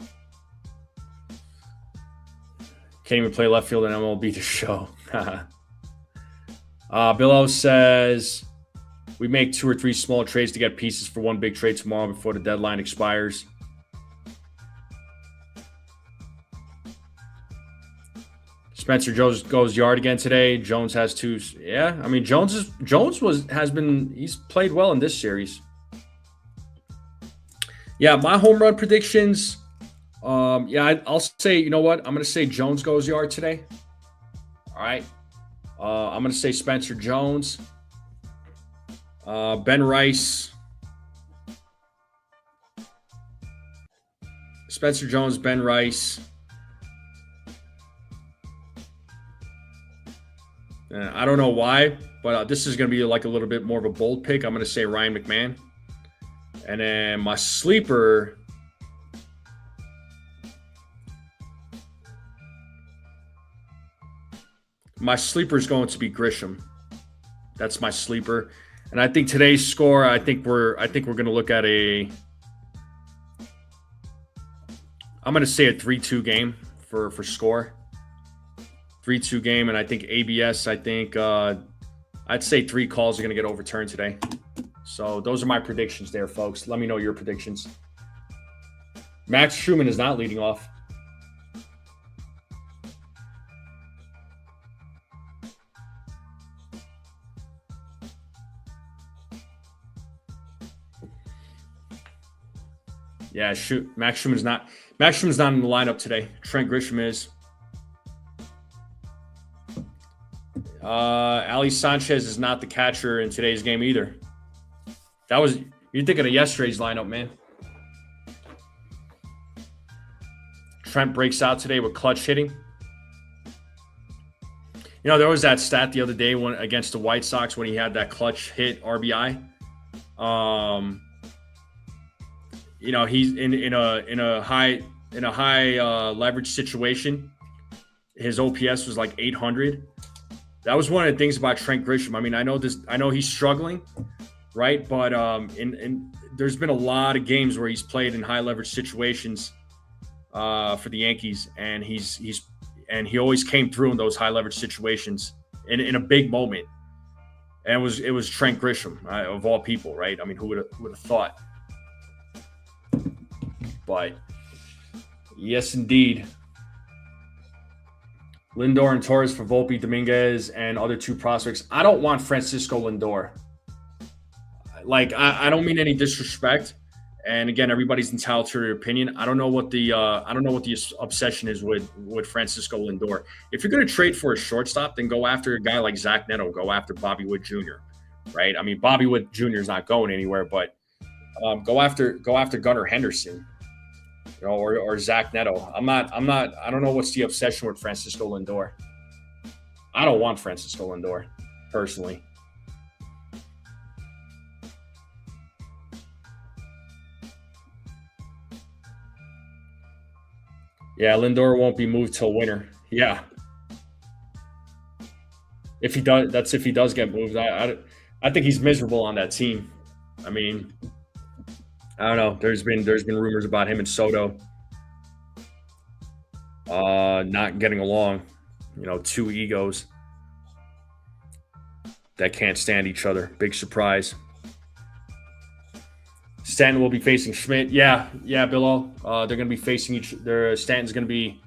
Can't even play left field in MLB to show. Billo says we make 2 or 3 small trades to get pieces for 1 big trade tomorrow before the deadline expires. Spencer Jones goes yard again today. Jones has 2. Yeah, I mean he's played well in this series. Yeah, my home run predictions. I'll say, you know what? I'm going to say Jones goes yard today. All right. I'm going to say Spencer Jones. Ben Rice. Spencer Jones, Ben Rice. I don't know why, but this is going to be like a little bit more of a bold pick. I'm going to say Ryan McMahon. And then my sleeper... My sleeper is going to be Grisham. That's my sleeper. And I think today's score, I think we're going to look at I'm going to say a 3-2 game for score. 3-2 game, and I think ABS, I'd say 3 calls are going to get overturned today. So those are my predictions there, folks. Let me know your predictions. Max Schumann is not leading off. Yeah, Max Schumann's not in the lineup today. Trent Grisham is. Ali Sanchez is not the catcher in today's game either. You're thinking of yesterday's lineup, man. Trent breaks out today with clutch hitting. You know, there was that stat the other day when against the White Sox when he had that clutch hit RBI. You know, he's in a high leverage situation. His OPS was like 800. That was one of the things about Trent Grisham. I mean, I know he's struggling, right? But there's been a lot of games where he's played in high leverage situations for the Yankees, and he always came through in those high leverage situations in a big moment. And it was Trent Grisham of all people, right? I mean, who would have thought? But yes, indeed. Lindor and Torres for Volpe, Dominguez, and other 2 prospects. I don't want Francisco Lindor. Like, I don't mean any disrespect. And again, everybody's entitled to their opinion. I don't know what the obsession is with Francisco Lindor. If you're going to trade for a shortstop, then go after a guy like Zach Neto. Go after Bobby Wood Jr. Right? I mean, Bobby Wood Jr. is not going anywhere, but go after Gunnar Henderson, you know, or Zach Neto. I don't know what's the obsession with Francisco Lindor. I don't want Francisco Lindor personally. Yeah, Lindor won't be moved till winter. Yeah, if he does, that's if he does get moved. I think he's miserable on that team. I mean, I don't know. There's been rumors about him and Soto not getting along. You know, 2 egos that can't stand each other. Big surprise. Stanton will be facing Schmidt. Yeah, Billo. They're going to be facing Stanton's going to be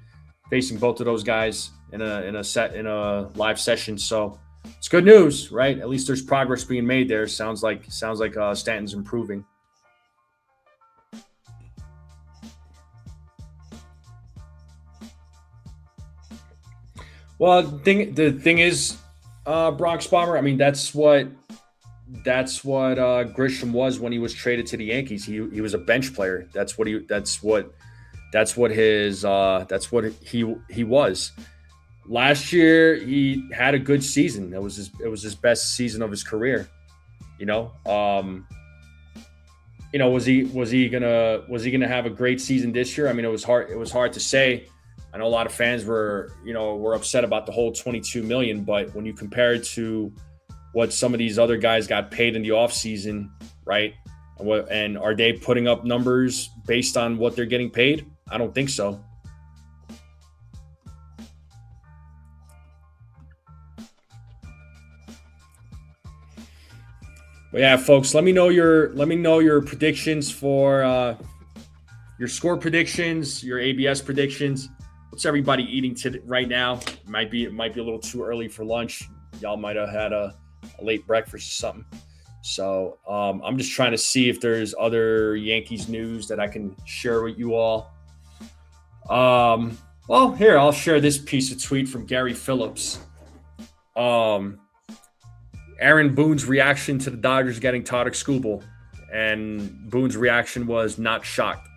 facing both of those guys in a live session. So it's good news, right? At least there's progress being made there. Sounds like Stanton's improving. Well, the thing is, Bronx Bomber. I mean, that's what Grisham was when he was traded to the Yankees. He was a bench player. That's what he was. Last year he had a good season. It was his best season of his career. You know, was he gonna have a great season this year? I mean, it was hard to say. I know a lot of fans were upset about the whole $22 million, but when you compare it to what some of these other guys got paid in the offseason, right? And are they putting up numbers based on what they're getting paid? I don't think so. But yeah, folks, let me know your predictions for your score predictions, your ABS predictions. What's everybody eating right now? It might be a little too early for lunch. Y'all might have had a late breakfast or something. So I'm just trying to see if there's other Yankees news that I can share with you all. Well, here, I'll share this piece of tweet from Gary Phillips. Aaron Boone's reaction to the Dodgers getting Tarik Skubal, and Boone's reaction was not shocked.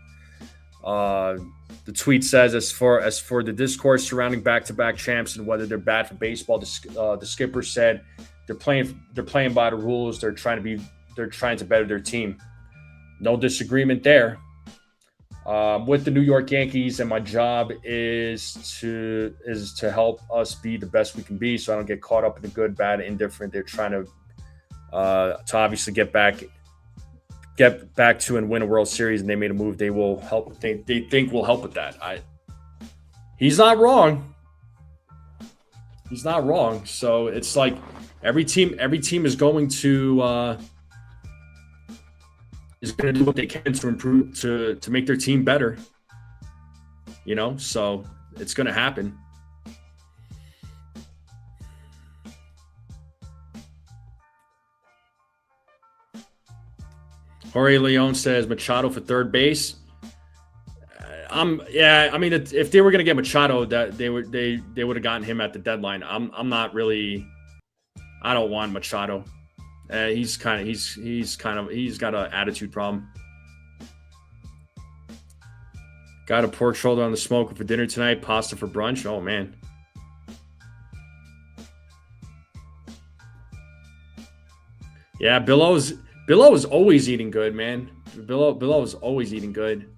The tweet says, as for the discourse surrounding back-to-back champs and whether they're bad for baseball, the skipper said they're playing by the rules. They're trying to better their team. No disagreement there. With the New York Yankees, and my job is to help us be the best we can be, so I don't get caught up in the good, bad, indifferent. They're trying to obviously get back to and win a World Series, and they made a move they will help. They think will help with that. He's not wrong. He's not wrong. So it's like every team is going to do what they can to improve to make their team better. You know, so it's going to happen. Jorge Leon says Machado for third base. I mean, if they were going to get Machado, that they would have gotten him at the deadline. I'm not really. I don't want Machado. He's got an attitude problem. Got a pork shoulder on the smoker for dinner tonight. Pasta for brunch. Oh, man. Yeah, Billow is always eating good, man. Billow is always eating good.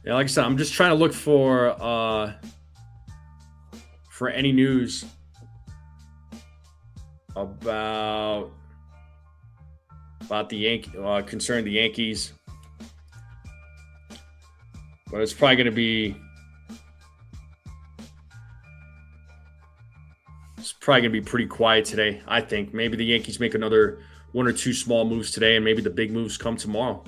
Yeah, like I said, I'm just trying to look for any news about the concerning the Yankees. But it's probably going to be pretty quiet today, I think. Maybe the Yankees make another one or two small moves today, and maybe the big moves come tomorrow.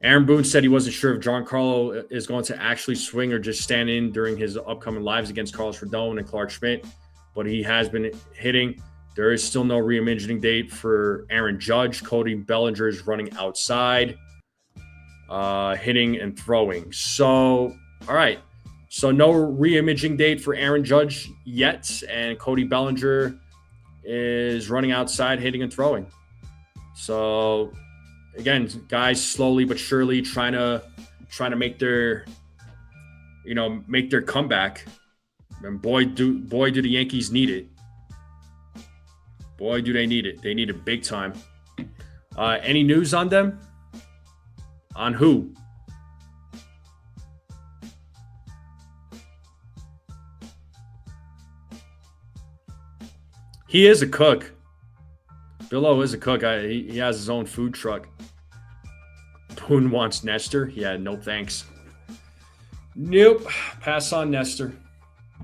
Aaron Boone said he wasn't sure if Giancarlo is going to actually swing or just stand in during his upcoming lives against Carlos Rodon and Clark Schmidt, but he has been hitting. There is still no reimagining date for Aaron Judge. Cody Bellinger is running outside, hitting and throwing. So, all right. So no reimaging date for Aaron Judge yet, and Cody Bellinger is running outside, hitting and throwing. So again, guys slowly but surely trying to make their comeback. And boy do the Yankees need it. Boy do they need it. They need it big time. Any news on them? On who? He is a cook. Billow is a cook. He has his own food truck. Boone wants Nestor. Yeah, no thanks. Nope. Pass on Nestor.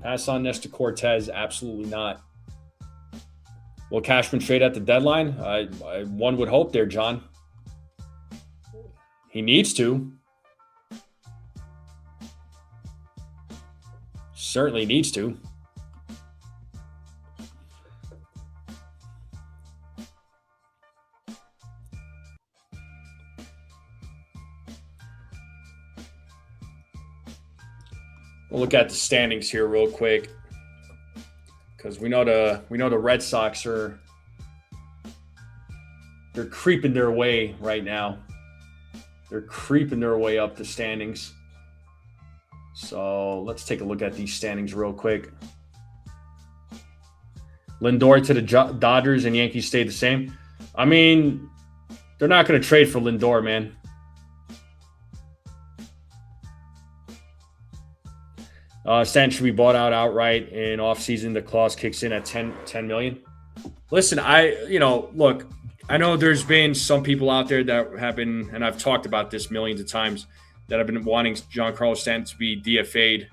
Pass on Nestor Cortez. Absolutely not. Will Cashman trade at the deadline? One would hope there, John. He needs to. Certainly needs to. We'll look at the standings here real quick, because we know the Red Sox they're creeping their way right now. They're creeping their way up the standings. So let's take a look at these standings real quick. Lindor to the Dodgers, and Yankees stayed the same. I mean, they're not going to trade for Lindor, man. Stan should be bought out outright in offseason. The clause kicks in at $10 million. Listen, look, I know there's been some people out there that have been, and I've talked about this millions of times, that have been wanting Giancarlo Stanton to be DFA'd,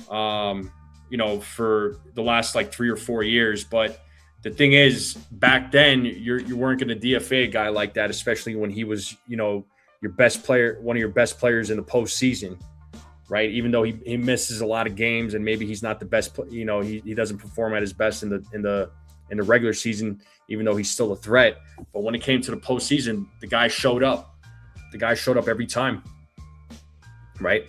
for the last like 3 or 4 years. But the thing is, back then, you weren't going to DFA a guy like that, especially when he was, your best player, one of your best players in the postseason. Right, even though he misses a lot of games and maybe he's not the best, he doesn't perform at his best in the regular season, even though he's still a threat. But when it came to the postseason, the guy showed up. The guy showed up every time. Right,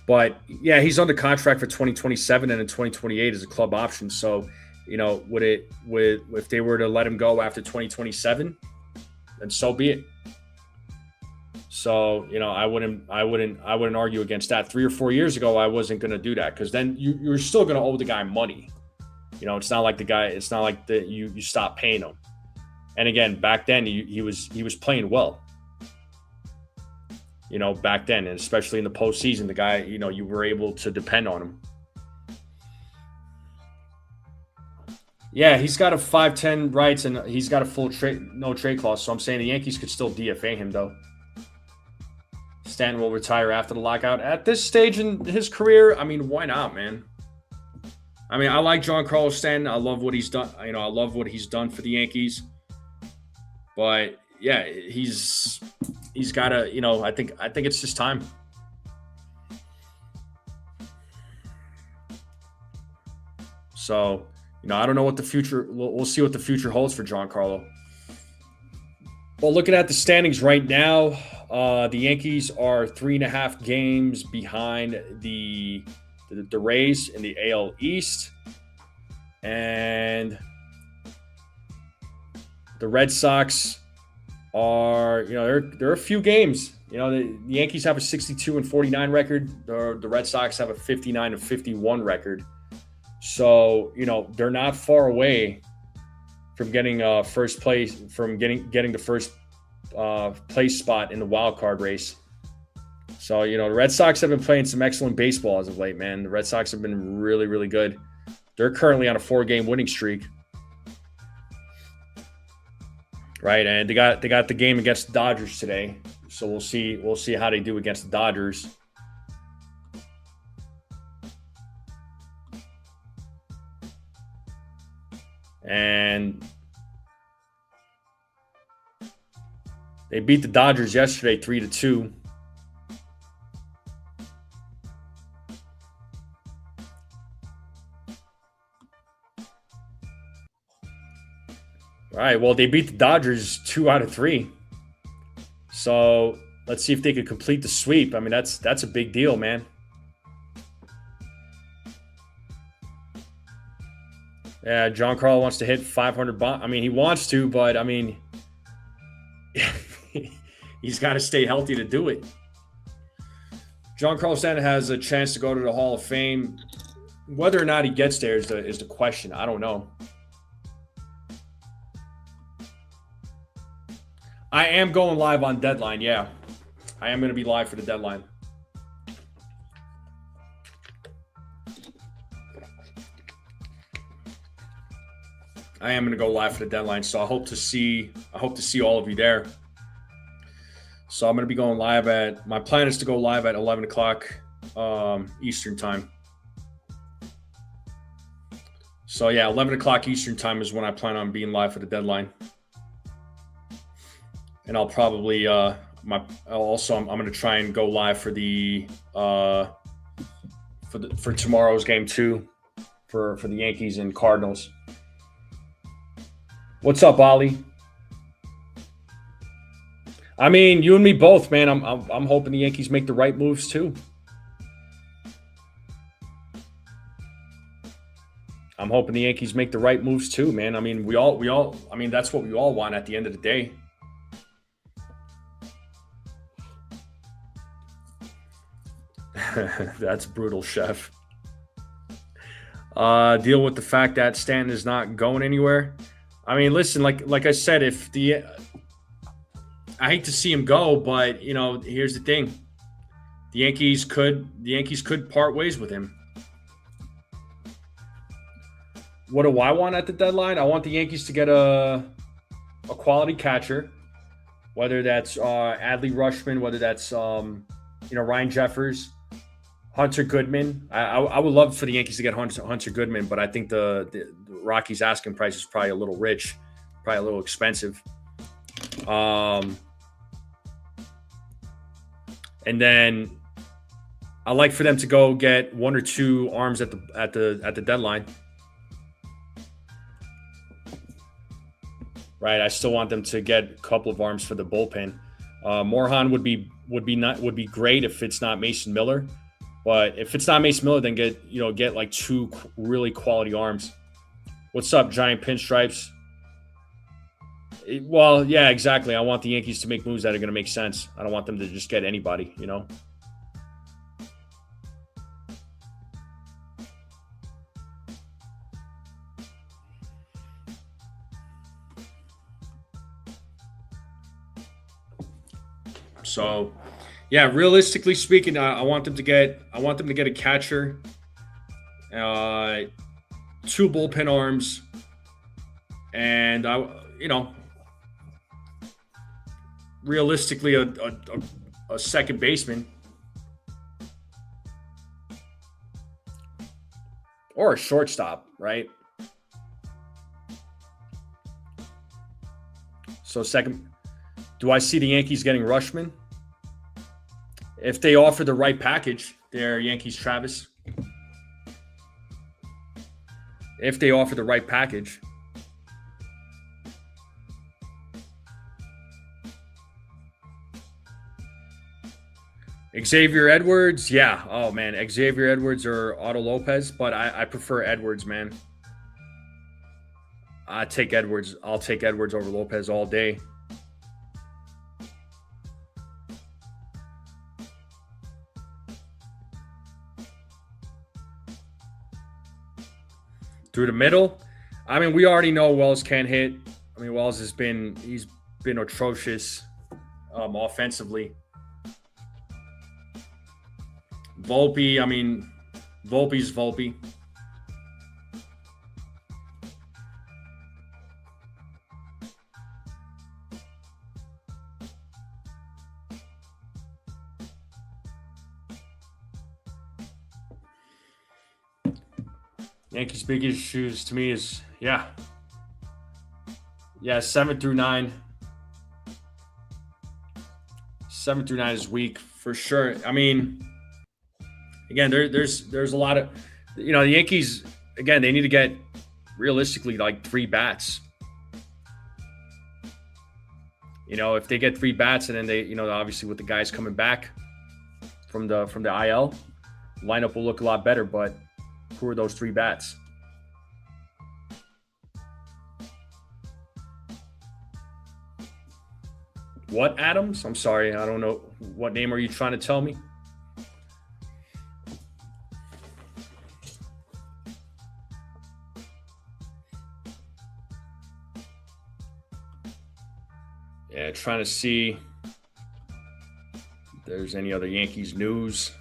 but yeah, he's under contract for 2027 and in 2028 as a club option. So, if they were to let him go after 2027, then so be it. So, I wouldn't argue against that. 3 or 4 years ago, I wasn't going to do that, because then you're still going to owe the guy money. It's not like that you stop paying him. And again, back then he was playing well. Back then, and especially in the postseason, the guy, you were able to depend on him. Yeah, he's got a 5-10 rights, and he's got a full no trade clause. So I'm saying the Yankees could still DFA him, though. Stanton will retire after the lockout. At this stage in his career, I mean, why not, man? I mean, I like Giancarlo Stanton. I love what he's done. I love what he's done for the Yankees. But yeah, he's got to. I think it's just time. So, I don't know what the future. We'll see what the future holds for Giancarlo. Well, looking at the standings right now, the Yankees are 3.5 games behind the Rays in the AL East, and The Red Sox are, there are a few games. The Yankees have a 62-49 record. The Red Sox have a 59-51 record. So, they're not far away from getting first place, from getting the first place spot in the wild card race. So, the Red Sox have been playing some excellent baseball as of late, man. The Red Sox have been really, really good. They're currently on a 4-game winning streak. Right, and they got the game against the Dodgers today. So we'll see how they do against the Dodgers. And they beat the Dodgers yesterday 3-2. All right, well, they beat the Dodgers 2 out of 3. So let's see if they could complete the sweep. I mean, that's a big deal, man. Yeah, John Carl wants to hit 500 bombs. I mean, he wants to, but I mean, he's got to stay healthy to do it. John Carl Stanton has a chance to go to the Hall of Fame. Whether or not he gets there is the question. I don't know. I am going live on deadline, yeah. I am going to be live for the deadline. I am going to go live for the deadline, so I hope to see all of you there. So I'm going to be going live my plan is to go live at 11 o'clock Eastern time. So yeah, 11 o'clock Eastern time is when I plan on being live for the deadline. And I'll probably I'm going to try and go live for the for tomorrow's game too, for the Yankees and Cardinals. What's up, Ollie? I mean, you and me both, man. I'm hoping the Yankees make the right moves too. I'm hoping the Yankees make the right moves too, man. I mean, we all I mean, that's what we all want at the end of the day. That's brutal, Chef. Deal with the fact that Stanton is not going anywhere. I mean, listen, like I said, I hate to see him go, but here's the thing: the Yankees could part ways with him. What do I want at the deadline? I want the Yankees to get a quality catcher, whether that's Adley Rutschman, whether that's Ryan Jeffers, Hunter Goodman. I would love for the Yankees to get Hunter Goodman, but I think the Rockies' asking price is probably a little rich, probably a little expensive. And then I like for them to go get 1 or 2 arms at the deadline. Right, I still want them to get a couple of arms for the bullpen. Morejon would be great if it's not Mason Miller, but if it's not Mason Miller, then get like 2 really quality arms. What's up, Giant Pinstripes? Well, yeah, exactly. I want the Yankees to make moves that are going to make sense. I don't want them to just get anybody, So, yeah, realistically speaking, I want them to get a catcher, 2 bullpen arms, and realistically a second baseman or a shortstop, right? So second, do I see the Yankees getting Rutschman? If they offer the right package, they're Yankees, Travis. If they offer the right package. Xavier Edwards, yeah. Oh, man. Xavier Edwards or Otto Lopez, but I prefer Edwards, man. I take Edwards. I'll take Edwards over Lopez all day. Through the middle, I mean, we already know Wells can't hit. I mean, Wells he's been atrocious offensively. Volpe, I mean, Volpe's Volpe. Yankees' biggest issues to me is, yeah, 7 through 9. 7 through 9 is weak for sure. I mean, again, there's a lot of, the Yankees, again, they need to get realistically like 3 bats. If they get 3 bats and then they, obviously with the guys coming back from the IL, lineup will look a lot better, but who are those 3 bats? What, Adams? I'm sorry, I don't know. What name are you trying to tell me? Yeah, trying to see if there's any other Yankees news.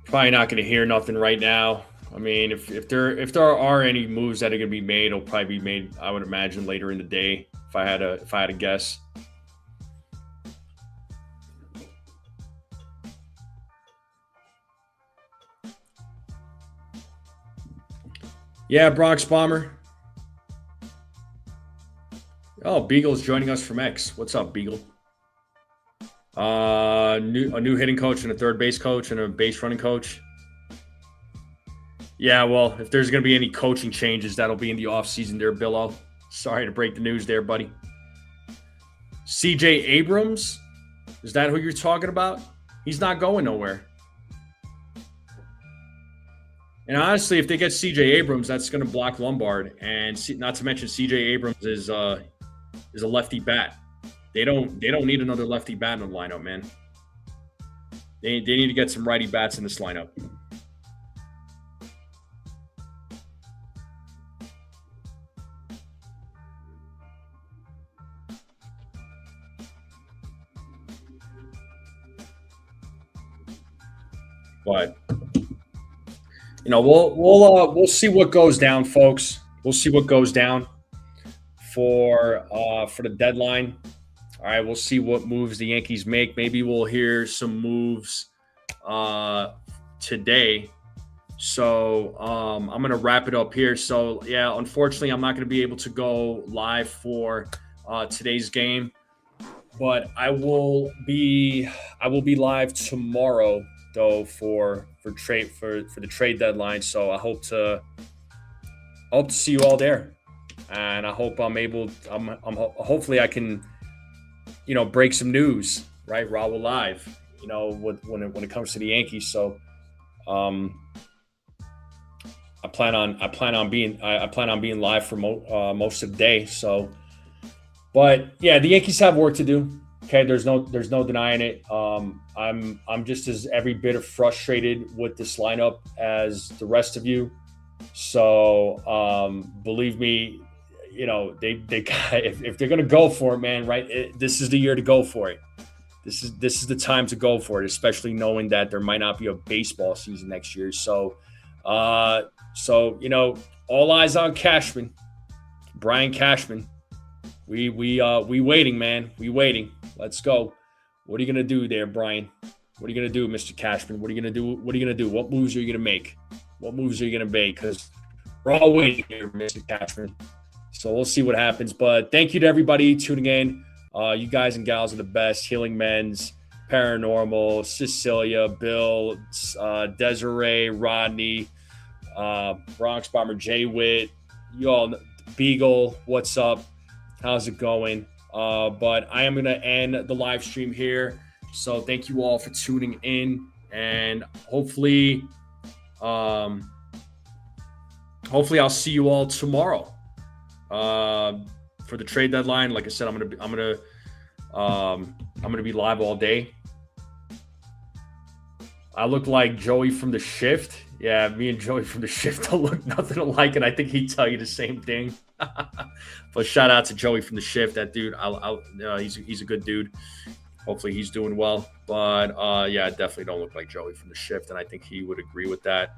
Probably not going to hear nothing right now. I mean, if there are any moves that are going to be made, it'll probably be made, I would imagine, later in the day. If I had a guess. Yeah, Bronx Bomber. Oh, Beagle's joining us from X. What's up, Beagle? A new hitting coach and a third base coach and a base running coach. Yeah, well, if there's going to be any coaching changes, that'll be in the offseason there, Billo. Sorry to break the news there, buddy. CJ Abrams? Is that who you're talking about? He's not going nowhere. And honestly, if they get CJ Abrams, that's going to block Lombard. And not to mention CJ Abrams is a lefty bat. They don't need another lefty bat in the lineup, man. They need to get some righty bats in this lineup. But we'll see what goes down, folks. We'll see what goes down for the deadline. All right, we'll see what moves the Yankees make. Maybe we'll hear some moves today. So I'm going to wrap it up here. So, yeah, unfortunately, I'm not going to be able to go live for today's game. But I will be live tomorrow, though, for the trade deadline. So I hope to see you all there. And I hope hopefully I can break some news, right? Raw live, when it comes to the Yankees. So, I plan on being live for most of the day. So, but yeah, the Yankees have work to do. Okay, there's no denying it. I'm just as every bit of frustrated with this lineup as the rest of you. So, believe me. They if they're gonna go for it, man, right? This is the year to go for it. This is the time to go for it, especially knowing that there might not be a baseball season next year. So, all eyes on Cashman, Brian Cashman. We waiting, man. We waiting. Let's go. What are you gonna do there, Brian? What are you gonna do, Mr. Cashman? What are you gonna do? What moves are you gonna make? What moves are you gonna make? Because we're all waiting here, Mr. Cashman. So we'll see what happens. But thank you to everybody tuning in. You guys and gals are the best. Healing Men's, Paranormal, Cecilia, Bill, Desiree, Rodney, Bronx Bomber, Jay Witt, you all, Beagle, what's up? How's it going? But I am going to end the live stream here. So thank you all for tuning in. And hopefully I'll see you all tomorrow. for the trade deadline. Like I said, I'm gonna be live all day. I look like Joey from the Shift. Yeah, me and Joey from the Shift don't look nothing alike, and I think he'd tell you the same thing. But shout out to Joey from the Shift. That dude, he's a good dude. Hopefully he's doing well. But yeah, I definitely don't look like Joey from the Shift, and I think he would agree with that.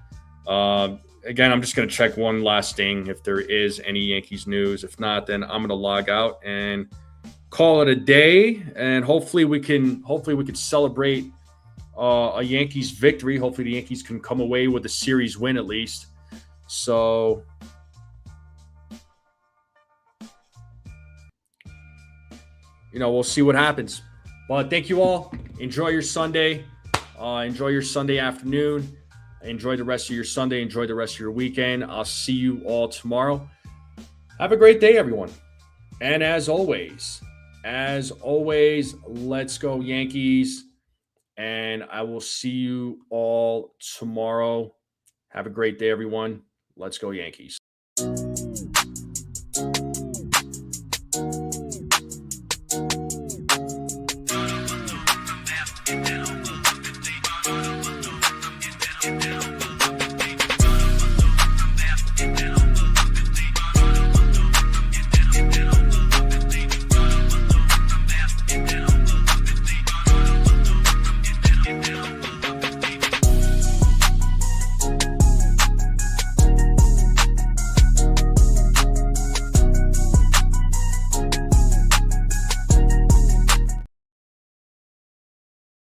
Again, I'm just going to check one last thing if there is any Yankees news. If not, then I'm going to log out and call it a day. And hopefully we can celebrate a Yankees victory. Hopefully the Yankees can come away with a series win at least. So we'll see what happens. But thank you all. Enjoy your Sunday. Enjoy your Sunday afternoon. Enjoy the rest of your Sunday. Enjoy the rest of your weekend. I'll see you all tomorrow. Have a great day, everyone. And as always, let's go Yankees. And I will see you all tomorrow. Have a great day, everyone. Let's go Yankees.